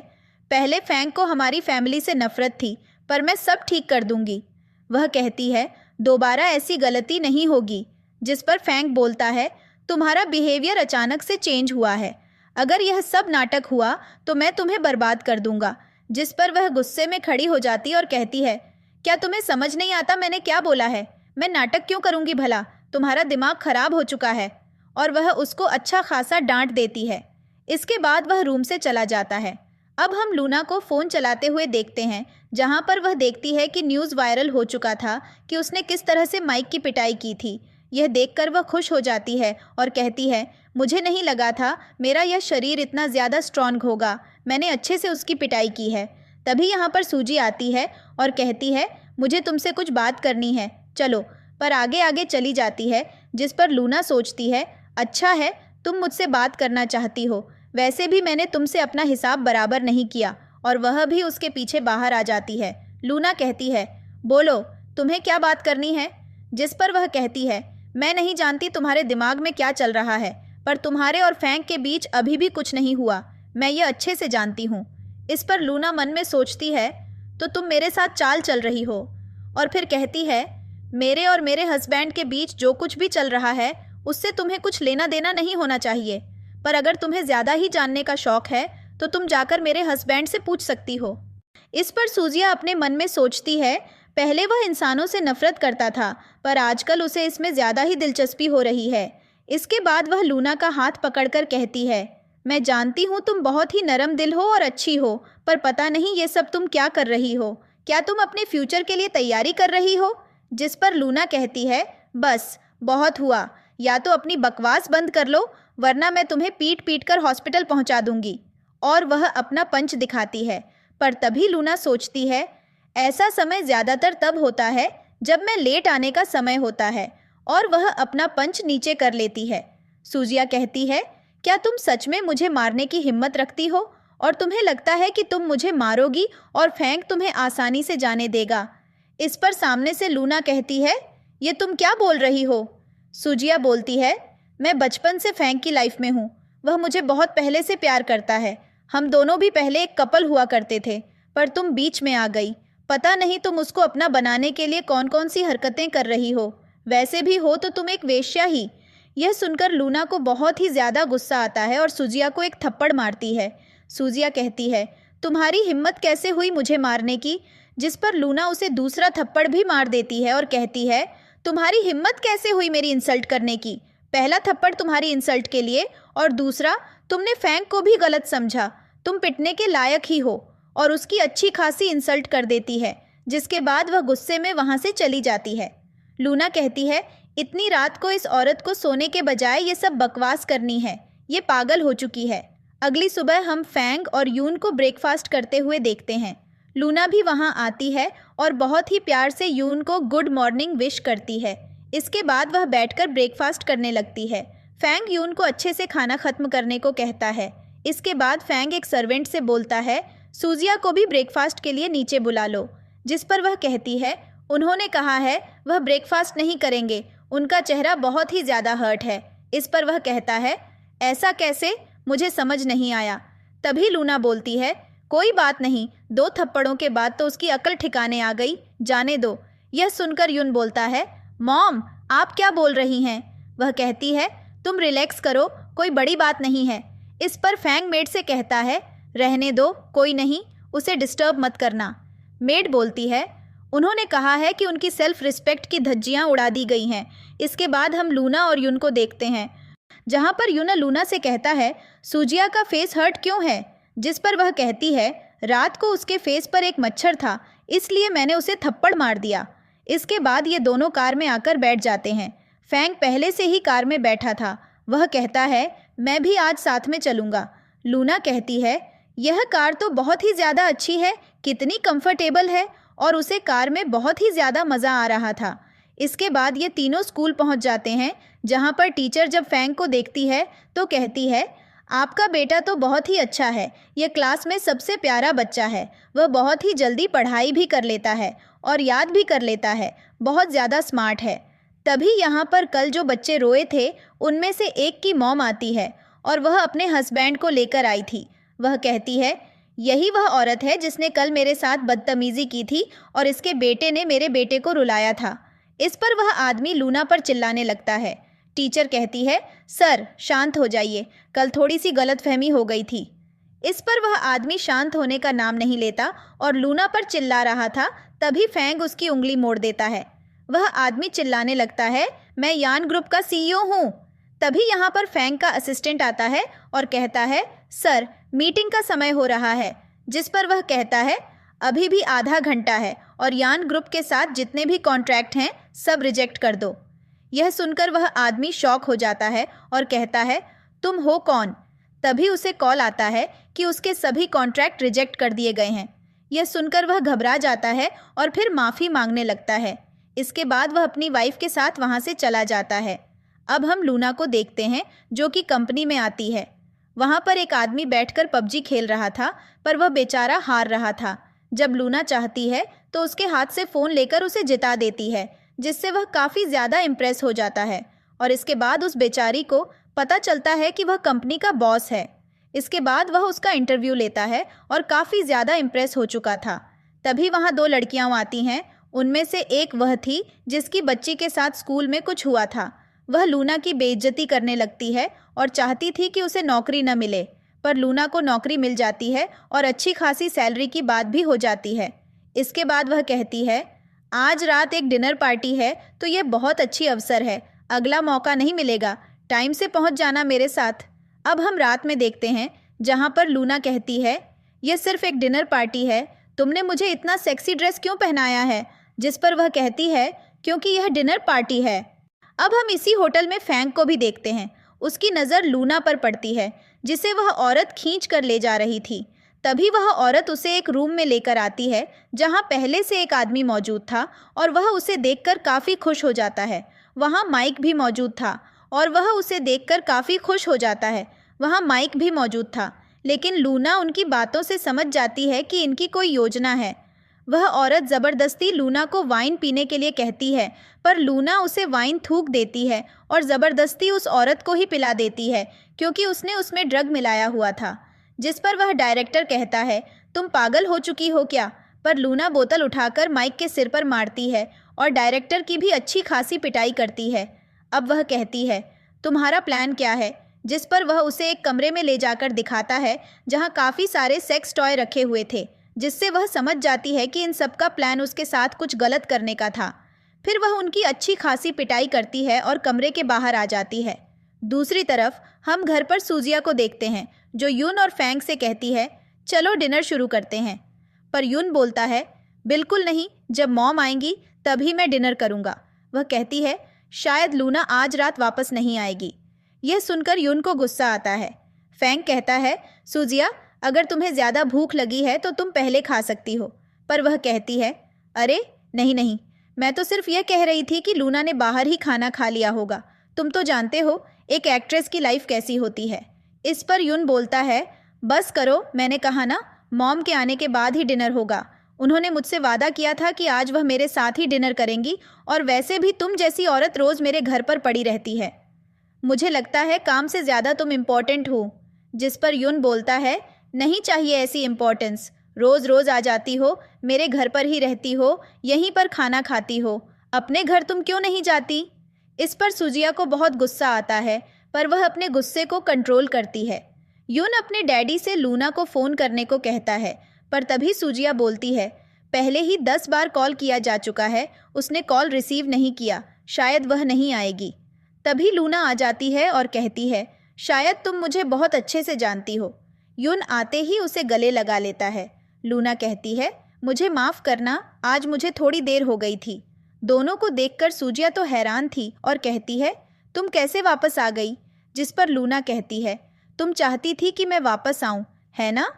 पहले फैंग को हमारी फैमिली से नफरत थी, पर मैं सब ठीक कर दूंगी। वह कहती है, दोबारा ऐसी गलती नहीं होगी। जिस पर फैंग बोलता है, तुम्हारा बिहेवियर अचानक से चेंज हुआ है, अगर यह सब नाटक हुआ तो मैं तुम्हें बर्बाद कर दूंगा। जिस पर वह गुस्से में खड़ी हो जाती और कहती है, क्या तुम्हें समझ नहीं आता मैंने क्या बोला है? मैं नाटक क्यों करूंगी भला? तुम्हारा दिमाग खराब हो चुका है। और वह उसको अच्छा खासा डांट देती है। इसके बाद वह रूम से चला जाता है। अब हम लूना को फ़ोन चलाते हुए देखते हैं, जहां पर वह देखती है कि न्यूज़ वायरल हो चुका था कि उसने किस तरह से माइक की पिटाई की थी। यह देखकर वह खुश हो जाती है और कहती है, मुझे नहीं लगा था मेरा यह शरीर इतना ज़्यादा स्ट्रॉन्ग होगा, मैंने अच्छे से उसकी पिटाई की है। तभी यहाँ पर सूजी आती है और कहती है, मुझे तुमसे कुछ बात करनी है, चलो। पर आगे आगे चली जाती है, जिस पर लूना सोचती है, अच्छा है तुम मुझसे बात करना चाहती हो, वैसे भी मैंने तुमसे अपना हिसाब बराबर नहीं किया। और वह भी उसके पीछे बाहर आ जाती है। लूना कहती है, बोलो तुम्हें क्या बात करनी है? जिस पर वह कहती है, मैं नहीं जानती तुम्हारे दिमाग में क्या चल रहा है, पर तुम्हारे और फैंग के बीच अभी भी कुछ नहीं हुआ, मैं ये अच्छे से जानती हूँ। इस पर लूना मन में सोचती है, तो तुम मेरे साथ चाल चल रही हो। और फिर कहती है, मेरे और मेरे हस्बैंड के बीच जो कुछ भी चल रहा है उससे तुम्हें कुछ लेना देना नहीं होना चाहिए, पर अगर तुम्हें ज़्यादा ही जानने का शौक है तो तुम जाकर मेरे हस्बैंड से पूछ सकती हो। इस पर सूजिया अपने मन में सोचती है, पहले वह इंसानों से नफरत करता था, पर आजकल उसे इसमें ज़्यादा ही दिलचस्पी हो रही है। इसके बाद वह लूना का हाथ पकड़कर कहती है, मैं जानती हूँ तुम बहुत ही नरम दिल हो और अच्छी हो, पर पता नहीं ये सब तुम क्या कर रही हो, क्या तुम अपने फ्यूचर के लिए तैयारी कर रही हो? जिस पर लूना कहती है, बस बहुत हुआ, या तो अपनी बकवास बंद कर लो, वरना मैं तुम्हें पीट पीट कर हॉस्पिटल पहुंचा दूंगी। और वह अपना पंच दिखाती है। पर तभी लूना सोचती है, ऐसा समय ज़्यादातर तब होता है जब मैं लेट आने का समय होता है, और वह अपना पंच नीचे कर लेती है। सूजिया कहती है, क्या तुम सच में मुझे मारने की हिम्मत रखती हो और तुम्हें लगता है कि तुम मुझे मारोगी और फैंग तुम्हें आसानी से जाने देगा? इस पर सामने से लूना कहती है, ये तुम क्या बोल रही हो? सूजिया बोलती है, मैं बचपन से फैंग की लाइफ में हूँ, वह मुझे बहुत पहले से प्यार करता है। हम दोनों भी पहले एक कपल हुआ करते थे, पर तुम बीच में आ गई। पता नहीं तुम उसको अपना बनाने के लिए कौन कौन सी हरकतें कर रही हो। वैसे भी हो तो तुम एक वेश्या ही। यह सुनकर लूना को बहुत ही ज़्यादा गुस्सा आता है और सुजिया को एक थप्पड़ मारती है। सुजिया कहती है, तुम्हारी हिम्मत कैसे हुई मुझे मारने की? जिस पर लूना उसे दूसरा थप्पड़ भी मार देती है और कहती है, तुम्हारी हिम्मत कैसे हुई मेरी इंसल्ट करने की? पहला थप्पड़ तुम्हारी इंसल्ट के लिए और दूसरा तुमने फैंक को भी गलत समझा। तुम पिटने के लायक ही हो। और उसकी अच्छी खासी इंसल्ट कर देती है, जिसके बाद वह गुस्से में वहाँ से चली जाती है। लूना कहती है, इतनी रात को इस औरत को सोने के बजाय ये सब बकवास करनी है। ये पागल हो चुकी है। अगली सुबह हम फैंग और यून को ब्रेकफास्ट करते हुए देखते हैं। लूना भी वहाँ आती है और बहुत ही प्यार से यून को गुड मॉर्निंग विश करती है। इसके बाद वह बैठकर ब्रेकफास्ट करने लगती है। फैंग यून को अच्छे से खाना खत्म करने को कहता है। इसके बाद फैंग एक सर्वेंट से बोलता है, सुजिया को भी ब्रेकफास्ट के लिए नीचे बुला लो। जिस पर वह कहती है, उन्होंने कहा है वह ब्रेकफास्ट नहीं करेंगे, उनका चेहरा बहुत ही ज़्यादा हर्ट है। इस पर वह कहता है, ऐसा कैसे? मुझे समझ नहीं आया। तभी लूना बोलती है, कोई बात नहीं, 2 थप्पड़ों के बाद तो उसकी अकल ठिकाने आ गई, जाने दो। यह सुनकर यून बोलता है, मॉम आप क्या बोल रही हैं? वह कहती है, तुम रिलैक्स करो, कोई बड़ी बात नहीं है। इस पर फैंग मेड से कहता है, रहने दो, कोई नहीं, उसे डिस्टर्ब मत करना। मेड बोलती है, उन्होंने कहा है कि उनकी सेल्फ रिस्पेक्ट की धज्जियाँ उड़ा दी गई हैं। इसके बाद हम लूना और यून को देखते हैं, जहाँ पर यूना लूना से कहता है, सुजिया का फेस हर्ट क्यों है? जिस पर वह कहती है, रात को उसके फेस पर एक मच्छर था, इसलिए मैंने उसे थप्पड़ मार दिया। इसके बाद ये दोनों कार में आकर बैठ जाते हैं। फैंग पहले से ही कार में बैठा था। वह कहता है, मैं भी आज साथ में चलूँगा। लूना कहती है, यह कार तो बहुत ही ज़्यादा अच्छी है, कितनी कंफर्टेबल है, और उसे कार में बहुत ही ज़्यादा मज़ा आ रहा था। इसके बाद ये तीनों स्कूल पहुंच जाते हैं, जहां पर टीचर जब फैंग को देखती है तो कहती है, आपका बेटा तो बहुत ही अच्छा है, यह क्लास में सबसे प्यारा बच्चा है। वह बहुत ही जल्दी पढ़ाई भी कर लेता है और याद भी कर लेता है, बहुत ज़्यादा स्मार्ट है। तभी यहाँ पर कल जो बच्चे रोए थे उनमें से एक की मॉम आती है और वह अपने हस्बैंड को लेकर आई थी। वह कहती है, यही वह औरत है जिसने कल मेरे साथ बदतमीज़ी की थी और इसके बेटे ने मेरे बेटे को रुलाया था। इस पर वह आदमी लूना पर चिल्लाने लगता है। टीचर कहती है, सर शांत हो जाइए, कल थोड़ी सी गलतफहमी हो गई थी। इस पर वह आदमी शांत होने का नाम नहीं लेता और लूना पर चिल्ला रहा था। तभी फैंग उसकी उंगली मोड़ देता है। वह आदमी चिल्लाने लगता है, मैं यान ग्रुप का CEO हूँ। तभी यहाँ पर फैंग का असिस्टेंट आता है और कहता है, सर मीटिंग का समय हो रहा है। जिस पर वह कहता है, अभी भी आधा घंटा है और यान ग्रुप के साथ जितने भी कॉन्ट्रैक्ट हैं सब रिजेक्ट कर दो। यह सुनकर वह आदमी शॉक हो जाता है और कहता है, तुम हो कौन? तभी उसे कॉल आता है कि उसके सभी कॉन्ट्रैक्ट रिजेक्ट कर दिए गए हैं। यह सुनकर वह घबरा जाता है और फिर माफ़ी मांगने लगता है। इसके बाद वह अपनी वाइफ के साथ वहाँ से चला जाता है। अब हम लूना को देखते हैं, जो कि कंपनी में आती है। वहाँ पर एक आदमी बैठकर पबजी खेल रहा था, पर वह बेचारा हार रहा था। जब लूना चाहती है तो उसके हाथ से फ़ोन लेकर उसे जिता देती है, जिससे वह काफ़ी ज़्यादा इम्प्रेस हो जाता है। और इसके बाद उस बेचारी को पता चलता है कि वह कंपनी का बॉस है। इसके बाद वह उसका इंटरव्यू लेता है और काफ़ी ज़्यादा इम्प्रेस हो चुका था। तभी वहाँ 2 लड़कियाँ आती हैं। उनमें से एक वह थी जिसकी बच्ची के साथ स्कूल में कुछ हुआ था। वह लूना की बेइज्जती करने लगती है और चाहती थी कि उसे नौकरी न मिले, पर लूना को नौकरी मिल जाती है और अच्छी खासी सैलरी की बात भी हो जाती है। इसके बाद वह कहती है, आज रात एक डिनर पार्टी है तो यह बहुत अच्छी अवसर है, अगला मौका नहीं मिलेगा, टाइम से पहुंच जाना मेरे साथ। अब हम रात में देखते हैं, जहां पर लूना कहती है, यह सिर्फ एक डिनर पार्टी है, तुमने मुझे इतना सेक्सी ड्रेस क्यों पहनाया है? जिस पर वह कहती है, क्योंकि यह डिनर पार्टी है। अब हम इसी होटल में फैंग को भी देखते हैं। उसकी नज़र लूना पर पड़ती है, जिसे वह औरत खींच कर ले जा रही थी। तभी वह औरत उसे एक रूम में लेकर आती है, जहां पहले से एक आदमी मौजूद था और वह उसे देखकर काफ़ी खुश हो जाता है। वहां माइक भी मौजूद था और वह उसे देखकर काफ़ी खुश हो जाता है। वहां माइक भी मौजूद था, लेकिन लूना उनकी बातों से समझ जाती है कि इनकी कोई योजना है। वह औरत ज़बरदस्ती लूना को वाइन पीने के लिए कहती है, पर लूना उसे वाइन थूक देती है और ज़बरदस्ती उस औरत को ही पिला देती है क्योंकि उसने उसमें ड्रग मिलाया हुआ था। जिस पर वह डायरेक्टर कहता है, तुम पागल हो चुकी हो क्या? पर लूना बोतल उठाकर माइक के सिर पर मारती है और डायरेक्टर की भी अच्छी खासी पिटाई करती है। अब वह कहती है, तुम्हारा प्लान क्या है? जिस पर वह उसे एक कमरे में ले जाकर दिखाता है जहां काफ़ी सारे सेक्स टॉय रखे हुए थे, जिससे वह समझ जाती है कि इन सब का प्लान उसके साथ कुछ गलत करने का था। फिर वह उनकी अच्छी खासी पिटाई करती है और कमरे के बाहर आ जाती है। दूसरी तरफ हम घर पर सूजिया को देखते हैं, जो यून और फैंग से कहती है, चलो डिनर शुरू करते हैं। पर यून बोलता है, बिल्कुल नहीं, जब मॉम आएंगी तभी मैं डिनर करूँगा। वह कहती है, शायद लूना आज रात वापस नहीं आएगी। यह सुनकर यून को गुस्सा आता है। फैंग कहता है, सूजिया, अगर तुम्हें ज़्यादा भूख लगी है तो तुम पहले खा सकती हो। पर वह कहती है, अरे नहीं नहीं, मैं तो सिर्फ यह कह रही थी कि लूना ने बाहर ही खाना खा लिया होगा। तुम तो जानते हो एक एक्ट्रेस की लाइफ कैसी होती है। इस पर यून बोलता है, बस करो, मैंने कहा ना, मॉम के आने के बाद ही डिनर होगा। उन्होंने मुझसे वादा किया था कि आज वह मेरे साथ ही डिनर करेंगी, और वैसे भी तुम जैसी औरत रोज़ मेरे घर पर पड़ी रहती है। मुझे लगता है काम से ज़्यादा तुम इम्पोर्टेंट हो। जिस पर यून बोलता है, नहीं चाहिए ऐसी इम्पोर्टेंस। रोज़ रोज़ आ जाती हो, मेरे घर पर ही रहती हो, यहीं पर खाना खाती हो, अपने घर तुम क्यों नहीं जाती? इस पर सूजिया को बहुत गुस्सा आता है, पर वह अपने गुस्से को कंट्रोल करती है। यून अपने डैडी से लूना को फ़ोन करने को कहता है, पर तभी सूजिया बोलती है, पहले ही 10 बार कॉल किया जा चुका है, उसने कॉल रिसीव नहीं किया, शायद वह नहीं आएगी। तभी लूना आ जाती है और कहती है, शायद तुम मुझे बहुत अच्छे से जानती हो। यून आते ही उसे गले लगा लेता है। लूना कहती है, मुझे माफ़ करना, आज मुझे थोड़ी देर हो गई थी। दोनों को देखकर सूजिया तो हैरान थी और कहती है, तुम कैसे वापस आ गई? जिस पर लूना कहती है, तुम चाहती थी कि मैं वापस आऊं, है ना?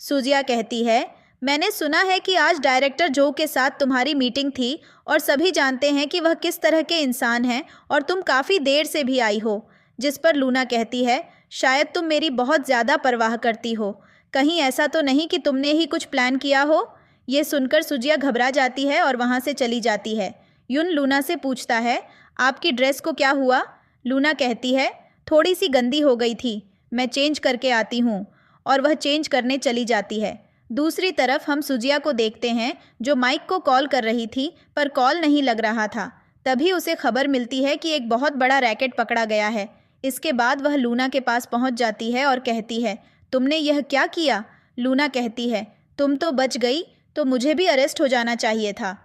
सूजिया कहती है, मैंने सुना है कि आज डायरेक्टर जो के साथ तुम्हारी मीटिंग थी और सभी जानते हैं कि वह किस तरह के इंसान हैं और तुम काफ़ी देर से भी आई हो। जिस पर लूना कहती है, शायद तुम मेरी बहुत ज़्यादा परवाह करती हो, कहीं ऐसा तो नहीं कि तुमने ही कुछ प्लान किया हो? ये सुनकर सूजिया घबरा जाती है और वहाँ से चली जाती है। यून लूना से पूछता है, आपकी ड्रेस को क्या हुआ? लूना कहती है, थोड़ी सी गंदी हो गई थी, मैं चेंज करके आती हूँ, और वह चेंज करने चली जाती है। दूसरी तरफ हम सूजिया को देखते हैं, जो माइक को कॉल कर रही थी पर कॉल नहीं लग रहा था। तभी उसे खबर मिलती है कि एक बहुत बड़ा रैकेट पकड़ा गया है। इसके बाद वह लूना के पास पहुंच जाती है और कहती है, तुमने यह क्या किया? लूना कहती है, तुम तो बच गई, तो मुझे भी अरेस्ट हो जाना चाहिए था।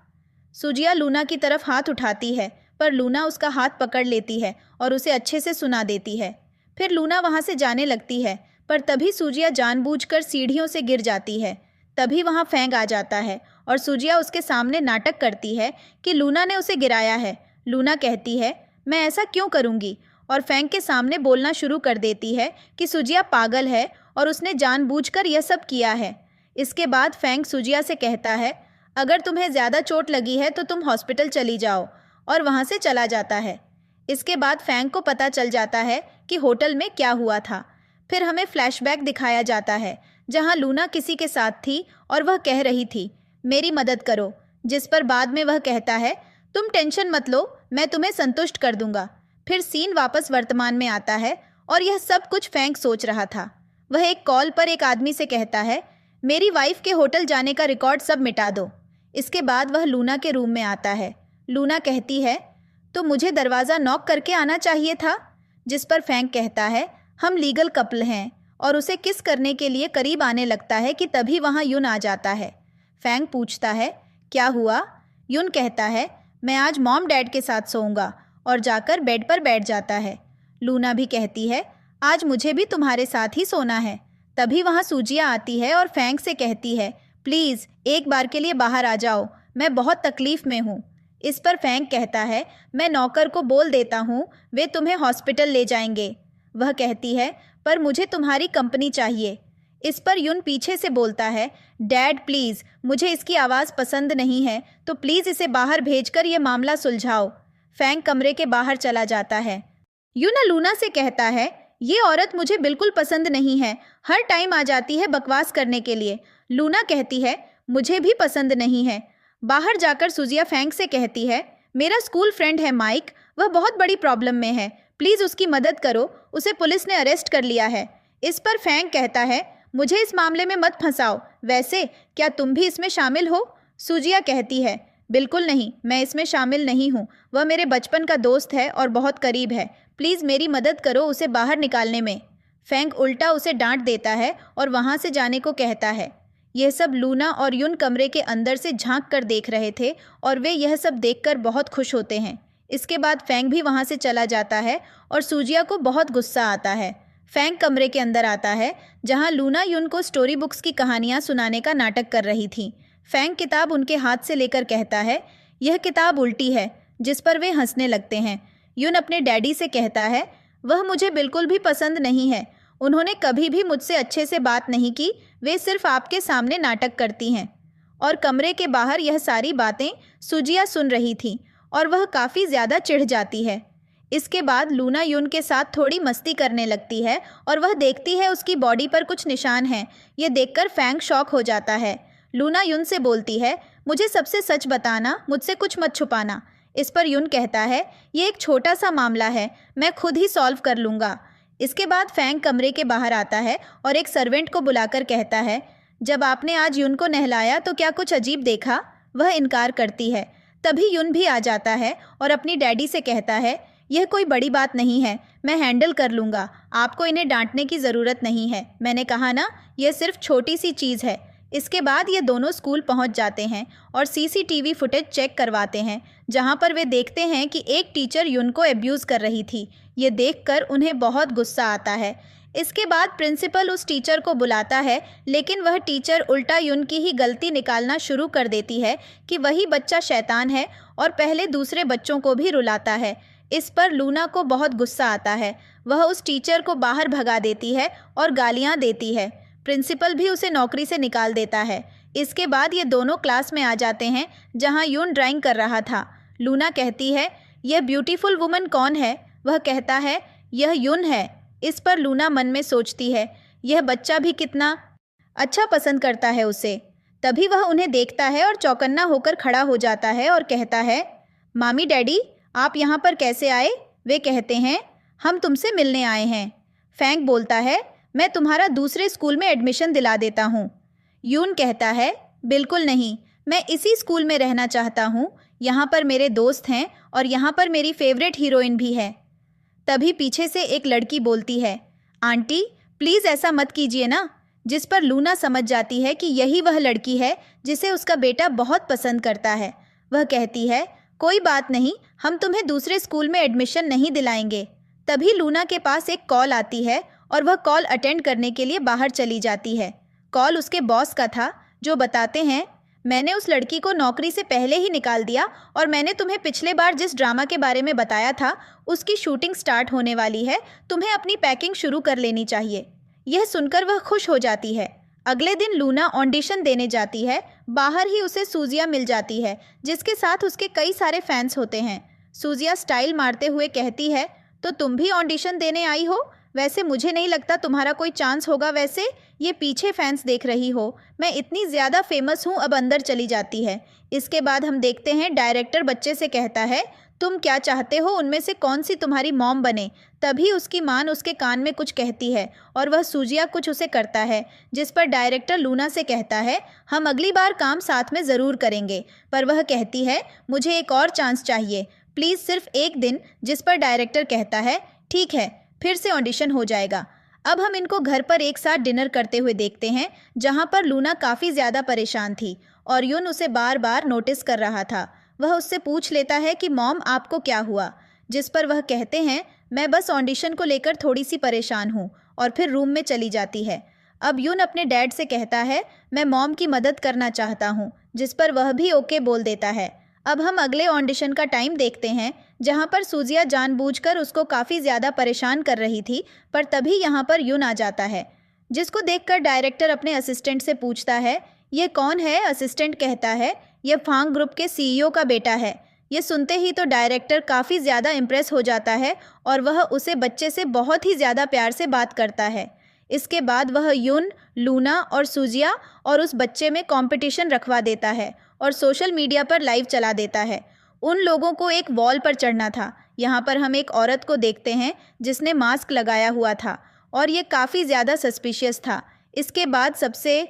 सूजिया लूना की तरफ हाथ उठाती है, पर लूना उसका हाथ पकड़ लेती है और उसे अच्छे से सुना देती है। फिर लूना वहाँ से जाने लगती है, पर तभी सूजिया जानबूझकर सीढ़ियों से गिर जाती है। तभी वहाँ फैंग आ जाता है और सूजिया उसके सामने नाटक करती है कि लूना ने उसे गिराया है। लूना कहती है, मैं ऐसा क्यों करूँगी, और फैंग के सामने बोलना शुरू कर देती है कि सूजिया पागल है और उसने जानबूझकर यह सब किया है। इसके बाद फैंग सूजिया से कहता है, अगर तुम्हें ज़्यादा चोट लगी है तो तुम हॉस्पिटल चली जाओ, और वहाँ से चला जाता है। इसके बाद फैंग को पता चल जाता है कि होटल में क्या हुआ था। फिर हमें फ्लैशबैक दिखाया जाता है, जहाँ लूना किसी के साथ थी और वह कह रही थी, मेरी मदद करो। जिस पर बाद में वह कहता है, तुम टेंशन मत लो, मैं तुम्हें संतुष्ट कर दूंगा। फिर सीन वापस वर्तमान में आता है और यह सब कुछ फैंग सोच रहा था। वह एक कॉल पर एक आदमी से कहता है, मेरी वाइफ के होटल जाने का रिकॉर्ड सब मिटा दो। इसके बाद वह लूना के रूम में आता है। लूना कहती है, तो मुझे दरवाज़ा नॉक करके आना चाहिए था। जिस पर फैंग कहता है, हम लीगल कपल हैं, और उसे किस करने के लिए करीब आने लगता है कि तभी वहाँ यून आ जाता है। फैंग पूछता है, क्या हुआ? यून कहता है, मैं आज मॉम डैड के साथ सोऊंगा, और जाकर बेड पर बैठ जाता है। लूना भी कहती है, आज मुझे भी तुम्हारे साथ ही सोना है। तभी वहाँ सूजिया आती है और फैंग से कहती है, प्लीज़ एक बार के लिए बाहर आ जाओ, मैं बहुत तकलीफ़ में हूँ। इस पर फैंग कहता है, मैं नौकर को बोल देता हूँ, वे तुम्हें हॉस्पिटल ले जाएंगे। वह कहती है, पर मुझे तुम्हारी कंपनी चाहिए। इस पर यून पीछे से बोलता है, डैड प्लीज़, मुझे इसकी आवाज़ पसंद नहीं है, तो प्लीज़ इसे बाहर भेजकर यह मामला सुलझाओ। फैंग कमरे के बाहर चला जाता है। यून लूना से कहता है, ये औरत मुझे बिल्कुल पसंद नहीं है, हर टाइम आ जाती है बकवास करने के लिए। लूना कहती है, मुझे भी पसंद नहीं है। बाहर जाकर सुजिया फैंग से कहती है, मेरा स्कूल फ्रेंड है माइक, वह बहुत बड़ी प्रॉब्लम में है, प्लीज़ उसकी मदद करो, उसे पुलिस ने अरेस्ट कर लिया है। इस पर फैंग कहता है, मुझे इस मामले में मत फंसाओ, वैसे क्या तुम भी इसमें शामिल हो? सुजिया कहती है, बिल्कुल नहीं, मैं इसमें शामिल नहीं हूँ, वह मेरे बचपन का दोस्त है और बहुत करीब है, प्लीज़ मेरी मदद करो उसे बाहर निकालने में। फैंग उल्टा उसे डांट देता है और वहाँ से जाने को कहता है। यह सब लूना और युन कमरे के अंदर से झांक कर देख रहे थे और वे यह सब देखकर बहुत खुश होते हैं। इसके बाद फैंग भी वहाँ से चला जाता है और सुजिया को बहुत गुस्सा आता है। फैंग कमरे के अंदर आता है जहाँ लूना युन को स्टोरी बुक्स की कहानियाँ सुनाने का नाटक कर रही थी। फैंग किताब उनके हाथ से लेकर कहता है, यह किताब उल्टी है, जिस पर वे हंसने लगते हैं। युन अपने डैडी से कहता है, वह मुझे बिल्कुल भी पसंद नहीं है, उन्होंने कभी भी मुझसे अच्छे से बात नहीं की, वे सिर्फ आपके सामने नाटक करती हैं। और कमरे के बाहर यह सारी बातें सुजिया सुन रही थी और वह काफ़ी ज़्यादा चिढ़ जाती है। इसके बाद लूना युन के साथ थोड़ी मस्ती करने लगती है और वह देखती है उसकी बॉडी पर कुछ निशान हैं। ये देखकर फैंग शॉक हो जाता है। लूना युन से बोलती है, मुझे सबसे सच बताना, मुझसे कुछ मत छुपाना। इस पर युन कहता है, ये एक छोटा सा मामला है, मैं खुद ही सॉल्व कर लूँगा। इसके बाद फैंग कमरे के बाहर आता है और एक सर्वेंट को बुलाकर कहता है, जब आपने आज युन को नहलाया तो क्या कुछ अजीब देखा? वह इनकार करती है। तभी युन भी आ जाता है और अपनी डैडी से कहता है, यह कोई बड़ी बात नहीं है, मैं हैंडल कर लूँगा, आपको इन्हें डांटने की ज़रूरत नहीं है, मैंने कहा ना, यह सिर्फ छोटी सी चीज़ है। इसके बाद ये दोनों स्कूल पहुंच जाते हैं और सीसीटीवी फुटेज चेक करवाते हैं, जहां पर वे देखते हैं कि एक टीचर युन को अब्यूज़ कर रही थी। ये देखकर उन्हें बहुत गुस्सा आता है। इसके बाद प्रिंसिपल उस टीचर को बुलाता है, लेकिन वह टीचर उल्टा युन की ही गलती निकालना शुरू कर देती है कि वही बच्चा शैतान है और पहले दूसरे बच्चों को भी रुलाता है। इस पर लूना को बहुत गुस्सा आता है। वह उस टीचर को बाहर भगा देती है और गालियाँ देती है। प्रिंसिपल भी उसे नौकरी से निकाल देता है। इसके बाद ये दोनों क्लास में आ जाते हैं जहां यून ड्राइंग कर रहा था। लूना कहती है, यह ब्यूटीफुल वुमन कौन है? वह कहता है, यह यून है। इस पर लूना मन में सोचती है, यह बच्चा भी कितना अच्छा पसंद करता है उसे। तभी वह उन्हें देखता है और चौकन्ना होकर खड़ा हो जाता है और कहता है, मामी डैडी आप यहाँ पर कैसे आए? वे कहते हैं, हम तुमसे मिलने आए हैं। फैंग बोलता है, मैं तुम्हारा दूसरे स्कूल में एडमिशन दिला देता हूँ। यून कहता है, बिल्कुल नहीं, मैं इसी स्कूल में रहना चाहता हूँ, यहाँ पर मेरे दोस्त हैं और यहाँ पर मेरी फेवरेट हीरोइन भी है। तभी पीछे से एक लड़की बोलती है, आंटी प्लीज़ ऐसा मत कीजिए ना। जिस पर लूना समझ जाती है कि यही वह लड़की है जिसे उसका बेटा बहुत पसंद करता है। वह कहती है, कोई बात नहीं, हम तुम्हें दूसरे स्कूल में एडमिशन नहीं दिलाएंगे। तभी लूना के पास एक कॉल आती है और वह कॉल अटेंड करने के लिए बाहर चली जाती है। कॉल उसके बॉस का था, जो बताते हैं, मैंने उस लड़की को नौकरी से पहले ही निकाल दिया और मैंने तुम्हें पिछले बार जिस ड्रामा के बारे में बताया था उसकी शूटिंग स्टार्ट होने वाली है, तुम्हें अपनी पैकिंग शुरू कर लेनी चाहिए। यह सुनकर वह खुश हो जाती है। अगले दिन लूना ऑडिशन देने जाती है। बाहर ही उसे सूजिया मिल जाती है, जिसके साथ उसके कई सारे फैंस होते हैं। सूजिया स्टाइल मारते हुए कहती है, तो तुम भी ऑडिशन देने आई हो? वैसे मुझे नहीं लगता तुम्हारा कोई चांस होगा। वैसे ये पीछे फैंस देख रही हो, मैं इतनी ज़्यादा फेमस हूँ, अब अंदर चली जाती है। इसके बाद हम देखते हैं डायरेक्टर बच्चे से कहता है, तुम क्या चाहते हो, उनमें से कौन सी तुम्हारी मॉम बने? तभी उसकी माँ उसके कान में कुछ कहती है और वह सूजिया कुछ उसे करता है, जिस पर डायरेक्टर लूना से कहता है, हम अगली बार काम साथ में ज़रूर करेंगे। पर वह कहती है, मुझे एक और चांस चाहिए, प्लीज़ सिर्फ एक दिन। जिस पर डायरेक्टर कहता है, ठीक है, फिर से ऑडिशन हो जाएगा। अब हम इनको घर पर एक साथ डिनर करते हुए देखते हैं, जहाँ पर लूना काफ़ी ज़्यादा परेशान थी और यून उसे बार बार नोटिस कर रहा था। वह उससे पूछ लेता है कि मॉम आपको क्या हुआ? जिस पर वह कहते हैं, मैं बस ऑडिशन को लेकर थोड़ी सी परेशान हूँ, और फिर रूम में चली जाती है। अब यून अपने डैड से कहता है, मैं मॉम की मदद करना चाहता हूँ, जिस पर वह भी ओके बोल देता है। अब हम अगले ऑडिशन का टाइम देखते हैं, जहाँ पर सूजिया जानबूझकर उसको काफ़ी ज़्यादा परेशान कर रही थी, पर तभी यहाँ पर यून आ जाता है, जिसको देखकर डायरेक्टर अपने असिस्टेंट से पूछता है, ये कौन है? असिस्टेंट कहता है, ये फांग ग्रुप के सीईओ का बेटा है। ये सुनते ही तो डायरेक्टर काफ़ी ज़्यादा इम्प्रेस हो जाता है और वह उसे बच्चे से बहुत ही ज़्यादा प्यार से बात करता है। इसके बाद वह युन, लूना और सुजिया और उस बच्चे में कंपटीशन रखवा देता है और सोशल मीडिया पर लाइव चला देता है। उन लोगों को एक वॉल पर चढ़ना था। यहाँ पर हम एक औरत को देखते हैं जिसने मास्क लगाया हुआ था और ये काफ़ी ज़्यादा सस्पिशियस था। इसके बाद सबसे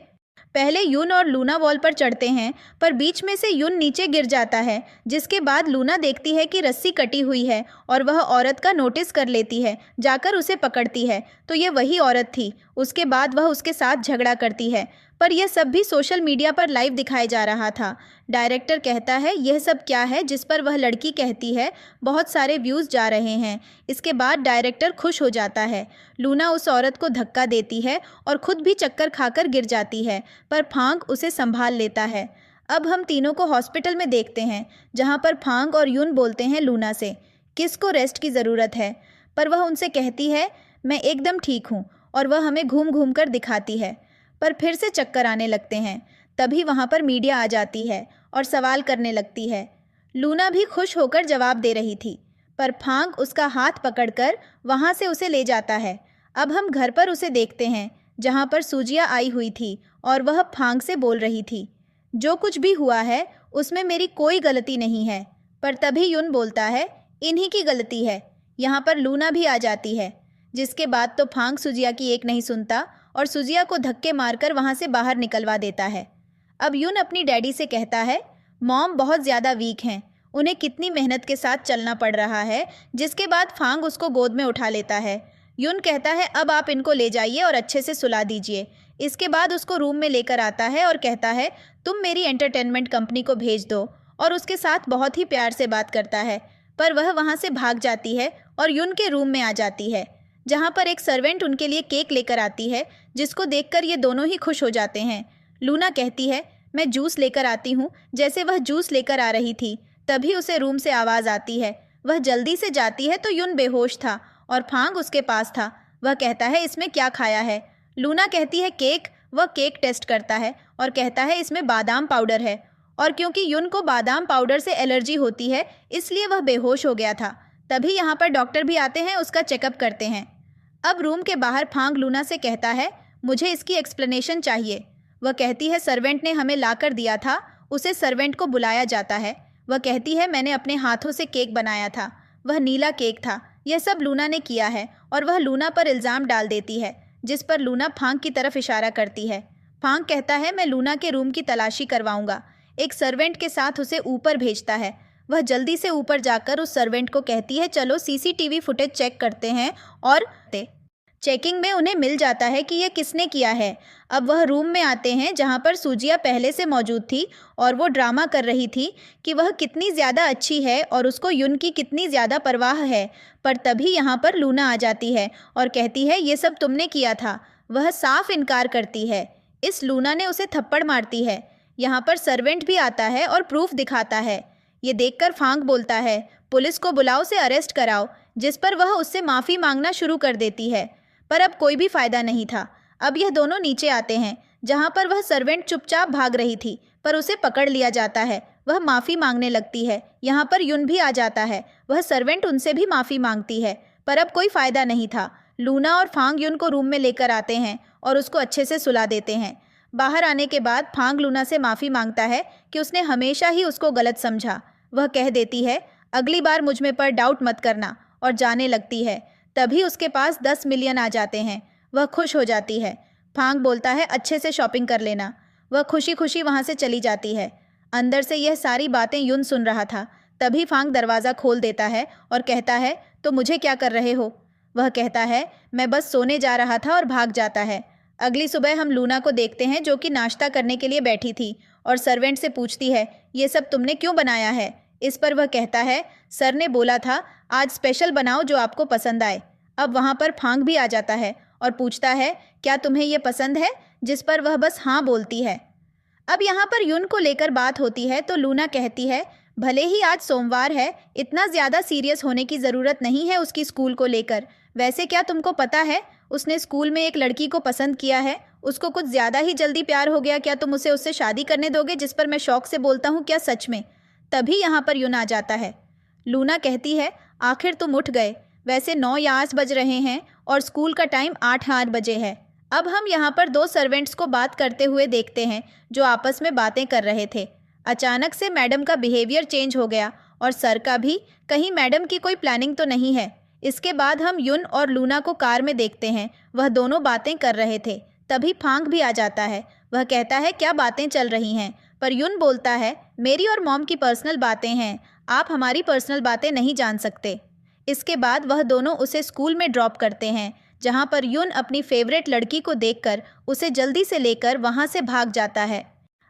पहले युन और लूना वॉल पर चढ़ते हैं, पर बीच में से युन नीचे गिर जाता है, जिसके बाद लूना देखती है कि रस्सी कटी हुई है और वह औरत का नोटिस कर लेती है, जाकर उसे पकड़ती है तो ये वही औरत थी। उसके बाद वह उसके साथ झगड़ा करती है, पर यह सब भी सोशल मीडिया पर लाइव दिखाया जा रहा था। डायरेक्टर कहता है यह सब क्या है, जिस पर वह लड़की कहती है बहुत सारे व्यूज़ जा रहे हैं। इसके बाद डायरेक्टर खुश हो जाता है। लूना उस औरत को धक्का देती है और खुद भी चक्कर खाकर गिर जाती है, पर फांग उसे संभाल लेता है। अब हम तीनों को हॉस्पिटल में देखते हैं, जहाँ पर फांग और युन बोलते हैं लूना से किसको रेस्ट की ज़रूरत है, पर वह उनसे कहती है मैं एकदम ठीक हूँ, और वह हमें घूम घूम कर दिखाती है, पर फिर से चक्कर आने लगते हैं। तभी वहाँ पर मीडिया आ जाती है और सवाल करने लगती है। लूना भी खुश होकर जवाब दे रही थी, पर फांग उसका हाथ पकड़कर वहाँ से उसे ले जाता है। अब हम घर पर उसे देखते हैं, जहाँ पर सूजिया आई हुई थी और वह फांग से बोल रही थी जो कुछ भी हुआ है उसमें मेरी कोई गलती नहीं है। पर तभी युन बोलता है इन्हीं की गलती है। यहाँ पर लूना भी आ जाती है, जिसके बाद तो फांग सूजिया की एक नहीं सुनता और सूजिया को धक्के मारकर वहाँ से बाहर निकलवा देता है। अब युन अपनी डैडी से कहता है मॉम बहुत ज़्यादा वीक हैं, उन्हें कितनी मेहनत के साथ चलना पड़ रहा है। जिसके बाद फांग उसको गोद में उठा लेता है। युन कहता है अब आप इनको ले जाइए और अच्छे से सुला दीजिए। इसके बाद उसको रूम में लेकर आता है और कहता है तुम मेरी एंटरटेनमेंट कंपनी को भेज दो, और उसके साथ बहुत ही प्यार से बात करता है। पर वह वहाँ से भाग जाती है और युन के रूम में आ जाती है, जहाँ पर एक सर्वेंट उनके लिए केक लेकर आती है, जिसको देखकर ये दोनों ही खुश हो जाते हैं। लूना कहती है मैं जूस लेकर आती हूँ। जैसे वह जूस लेकर आ रही थी, तभी उसे रूम से आवाज़ आती है। वह जल्दी से जाती है तो युन बेहोश था और फांग उसके पास था। वह कहता है इसमें क्या खाया है। लूना कहती है केक। वह केक टेस्ट करता है और कहता है इसमें बादाम पाउडर है, और क्योंकि युन को बादाम पाउडर से एलर्जी होती है इसलिए वह बेहोश हो गया था। तभी यहाँ पर डॉक्टर भी आते हैं, उसका चेकअप करते हैं। अब रूम के बाहर फांग लूना से कहता है मुझे इसकी एक्सप्लेनेशन चाहिए। वह कहती है सर्वेंट ने हमें ला कर दिया था। उसे सर्वेंट को बुलाया जाता है। वह कहती है मैंने अपने हाथों से केक बनाया था, वह नीला केक था। यह सब लूना ने किया है, और वह लूना पर इल्ज़ाम डाल देती है, जिस पर लूना फांग की तरफ इशारा करती है। फांग कहता है मैं लूना के रूम की तलाशी करवाऊंगा। एक सर्वेंट के साथ उसे ऊपर भेजता है। वह जल्दी से ऊपर जाकर उस सर्वेंट को कहती है चलो सीसीटीवी फुटेज चेक करते हैं, और चेकिंग में उन्हें मिल जाता है कि यह किसने किया है। अब वह रूम में आते हैं जहां पर सूजिया पहले से मौजूद थी, और वो ड्रामा कर रही थी कि वह कितनी ज़्यादा अच्छी है और उसको युन की कितनी ज़्यादा परवाह है। पर तभी यहाँ पर लूना आ जाती है और कहती है ये सब तुमने किया था। वह साफ इनकार करती है। इस लूना ने उसे थप्पड़ मारती है। यहाँ पर सर्वेंट भी आता है और प्रूफ दिखाता है। ये देखकर फांग बोलता है पुलिस को बुलाओ, से अरेस्ट कराओ, जिस पर वह उससे माफ़ी मांगना शुरू कर देती है। पर अब कोई भी फ़ायदा नहीं था। अब यह दोनों नीचे आते हैं, जहाँ पर वह सर्वेंट चुपचाप भाग रही थी, पर उसे पकड़ लिया जाता है। वह माफ़ी मांगने लगती है। यहाँ पर युन भी आ जाता है। वह सर्वेंट उनसे भी माफ़ी मांगती है, पर अब कोई फ़ायदा नहीं था। लूना और फांग युन को रूम में लेकर आते हैं और उसको अच्छे से सुला देते हैं। बाहर आने के बाद फांग लूना से माफ़ी मांगता है कि उसने हमेशा ही उसको गलत समझा। वह कह देती है अगली बार मुझ में पर डाउट मत करना, और जाने लगती है। तभी उसके पास 10 मिलियन आ जाते हैं। वह खुश हो जाती है। फांग बोलता है अच्छे से शॉपिंग कर लेना। वह खुशी खुशी वहाँ से चली जाती है। अंदर से यह सारी बातें युन सुन रहा था। तभी फांग दरवाज़ा खोल देता है और कहता है तो मुझे क्या कर रहे हो। वह कहता है मैं बस सोने जा रहा था, और भाग जाता है। अगली सुबह हम लूना को देखते हैं जो कि नाश्ता करने के लिए बैठी थी और सर्वेंट से पूछती है ये सब तुमने क्यों बनाया है। इस पर वह कहता है सर ने बोला था आज स्पेशल बनाओ जो आपको पसंद आए। अब वहाँ पर फांग भी आ जाता है और पूछता है क्या तुम्हें ये पसंद है, जिस पर वह बस हाँ बोलती है। अब यहाँ पर युन को लेकर बात होती है तो लूना कहती है भले ही आज सोमवार है, इतना ज़्यादा सीरियस होने की ज़रूरत नहीं है उसकी स्कूल को लेकर। वैसे क्या तुमको पता है उसने स्कूल में एक लड़की को पसंद किया है, उसको कुछ ज़्यादा ही जल्दी प्यार हो गया। क्या तुम उसे उससे शादी करने दोगे। जिस पर मैं शौक से बोलता हूँ क्या सच में। तभी यहाँ पर युन आ जाता है। लूना कहती है आखिर तुम उठ गए। वैसे 9 या 8 बज रहे हैं और स्कूल का टाइम 8 बजे है। अब हम यहाँ पर दो सर्वेंट्स को बात करते हुए देखते हैं जो आपस में बातें कर रहे थे। अचानक से मैडम का बिहेवियर चेंज हो गया और सर का भी। कहीं मैडम की कोई प्लानिंग तो नहीं है। इसके बाद हम युन और लूना को कार में देखते हैं। वह दोनों बातें कर रहे थे। तभी फांग भी आ जाता है। वह कहता है क्या बातें चल रही हैं, पर युन बोलता है मेरी और मॉम की पर्सनल बातें हैं, आप हमारी पर्सनल बातें नहीं जान सकते। इसके बाद वह दोनों उसे स्कूल में ड्रॉप करते हैं, जहाँ पर युन अपनी फेवरेट लड़की को देखकर उसे जल्दी से लेकर वहाँ से भाग जाता है।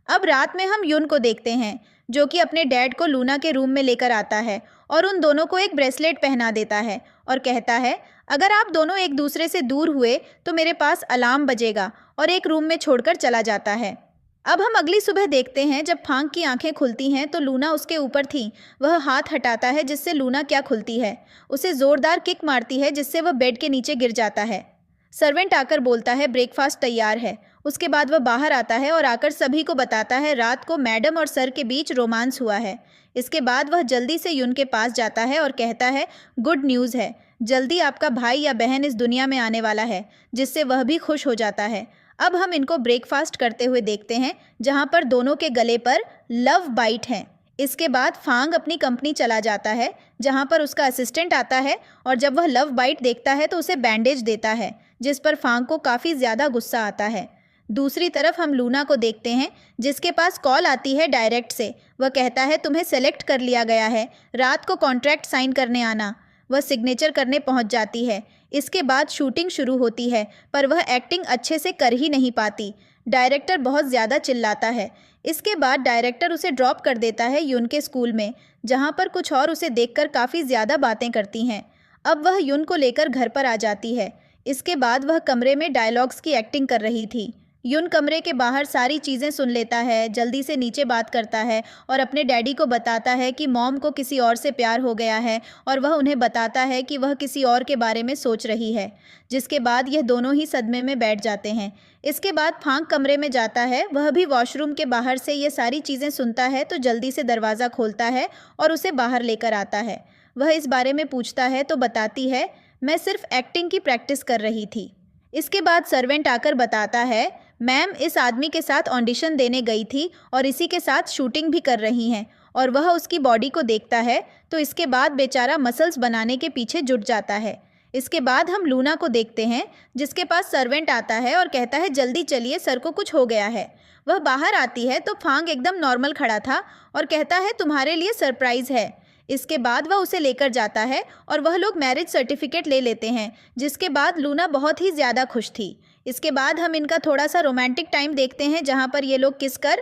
अब रात में हम युन को देखते हैं जो कि अपने डैड को लूना के रूम में लेकर आता है और उन दोनों को एक ब्रेसलेट पहना देता है और कहता है अगर आप दोनों एक दूसरे से दूर हुए तो मेरे पास अलार्म बजेगा, और एक रूम में छोड़कर चला जाता है। अब हम अगली सुबह देखते हैं जब फांग की आंखें खुलती हैं तो लूना उसके ऊपर थी। वह हाथ हटाता है जिससे लूना क्या खुलती है। उसे ज़ोरदार किक मारती है जिससे वह बेड के नीचे गिर जाता है। सर्वेंट आकर बोलता है ब्रेकफास्ट तैयार है। उसके बाद वह बाहर आता है और आकर सभी को बताता है रात को मैडम और सर के बीच रोमांस हुआ है। इसके बाद वह जल्दी से युन के पास जाता है और कहता है गुड न्यूज़ है, जल्दी आपका भाई या बहन इस दुनिया में आने वाला है, जिससे वह भी खुश हो जाता है। अब हम इनको ब्रेकफास्ट करते हुए देखते हैं जहाँ पर दोनों के गले पर लव बाइट है। इसके बाद फांग अपनी कंपनी चला जाता है जहाँ पर उसका असिस्टेंट आता है और जब वह लव बाइट देखता है तो उसे बैंडेज देता है, जिस पर फांग को काफ़ी ज़्यादा गुस्सा आता है। दूसरी तरफ हम लूना को देखते हैं जिसके पास कॉल आती है डायरेक्ट से। वह कहता है तुम्हें सेलेक्ट कर लिया गया है, रात को कॉन्ट्रैक्ट साइन करने आना। वह सिग्नेचर करने पहुंच जाती है। इसके बाद शूटिंग शुरू होती है पर वह एक्टिंग अच्छे से कर ही नहीं पाती। डायरेक्टर बहुत ज़्यादा चिल्लाता है। इसके बाद डायरेक्टर उसे ड्रॉप कर देता है युन के स्कूल में, जहां पर कुछ और उसे देखकर काफ़ी ज़्यादा बातें करती हैं। अब वह युन को लेकर घर पर आ जाती है। इसके बाद वह कमरे में डायलॉग्स की एक्टिंग कर रही थी। युन कमरे के बाहर सारी चीज़ें सुन लेता है, जल्दी से नीचे बात करता है और अपने डैडी को बताता है कि मॉम को किसी और से प्यार हो गया है और वह उन्हें बताता है कि वह किसी और के बारे में सोच रही है, जिसके बाद यह दोनों ही सदमे में बैठ जाते हैं। इसके बाद फांग कमरे में जाता है। वह भी वॉशरूम के बाहर से ये सारी चीज़ें सुनता है तो जल्दी से दरवाज़ा खोलता है और उसे बाहर लेकर आता है। वह इस बारे में पूछता है तो बताती है मैं सिर्फ एक्टिंग की प्रैक्टिस कर रही थी। इसके बाद सर्वेंट आकर बताता है मैम इस आदमी के साथ ऑडिशन देने गई थी और इसी के साथ शूटिंग भी कर रही हैं, और वह उसकी बॉडी को देखता है तो इसके बाद बेचारा मसल्स बनाने के पीछे जुट जाता है। इसके बाद हम लूना को देखते हैं जिसके पास सर्वेंट आता है और कहता है जल्दी चलिए, सर को कुछ हो गया है। वह बाहर आती है तो फांग एकदम नॉर्मल खड़ा था और कहता है तुम्हारे लिए सरप्राइज़ है। इसके बाद वह उसे लेकर जाता है और वह लोग मैरिज सर्टिफिकेट ले लेते हैं, जिसके बाद लूना बहुत ही ज़्यादा खुश थी। इसके बाद हम इनका थोड़ा सा रोमांटिक टाइम देखते हैं जहाँ पर ये लोग किस कर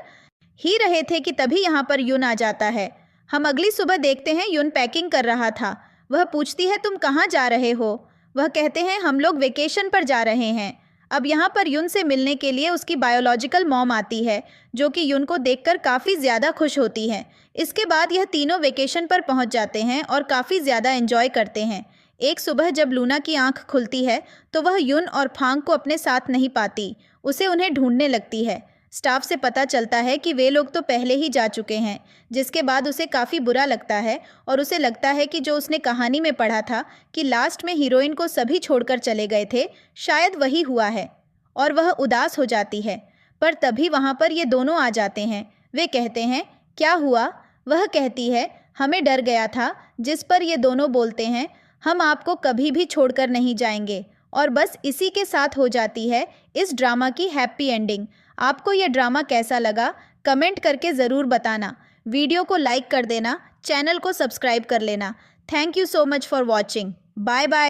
ही रहे थे कि तभी यहाँ पर युन आ जाता है। हम अगली सुबह देखते हैं युन पैकिंग कर रहा था। वह पूछती है तुम कहाँ जा रहे हो। वह कहते हैं हम लोग वेकेशन पर जा रहे हैं। अब यहाँ पर युन से मिलने के लिए उसकी बायोलॉजिकल मॉम आती है जो कि युन को देखकर काफ़ी ज़्यादा खुश होती है। इसके बाद यह तीनों वेकेशन पर पहुँच जाते हैं और काफ़ी ज़्यादा एंजॉय करते हैं। एक सुबह जब लूना की आंख खुलती है तो वह युन और फांग को अपने साथ नहीं पाती। उसे उन्हें ढूंढने लगती है। स्टाफ से पता चलता है कि वे लोग तो पहले ही जा चुके हैं, जिसके बाद उसे काफ़ी बुरा लगता है और उसे लगता है कि जो उसने कहानी में पढ़ा था कि लास्ट में हीरोइन को सभी छोड़कर चले गए थे, शायद वही हुआ है, और वह उदास हो जाती है। पर तभी वहाँ पर ये दोनों आ जाते हैं। वे कहते हैं क्या हुआ। वह कहती है हमें डर गया था, जिस पर ये दोनों बोलते हैं हम आपको कभी भी छोड़कर नहीं जाएंगे। और बस इसी के साथ हो जाती है इस ड्रामा की हैप्पी एंडिंग। आपको यह ड्रामा कैसा लगा कमेंट करके ज़रूर बताना। वीडियो को लाइक कर देना, चैनल को सब्सक्राइब कर लेना। Thank you so much for watching. Bye bye.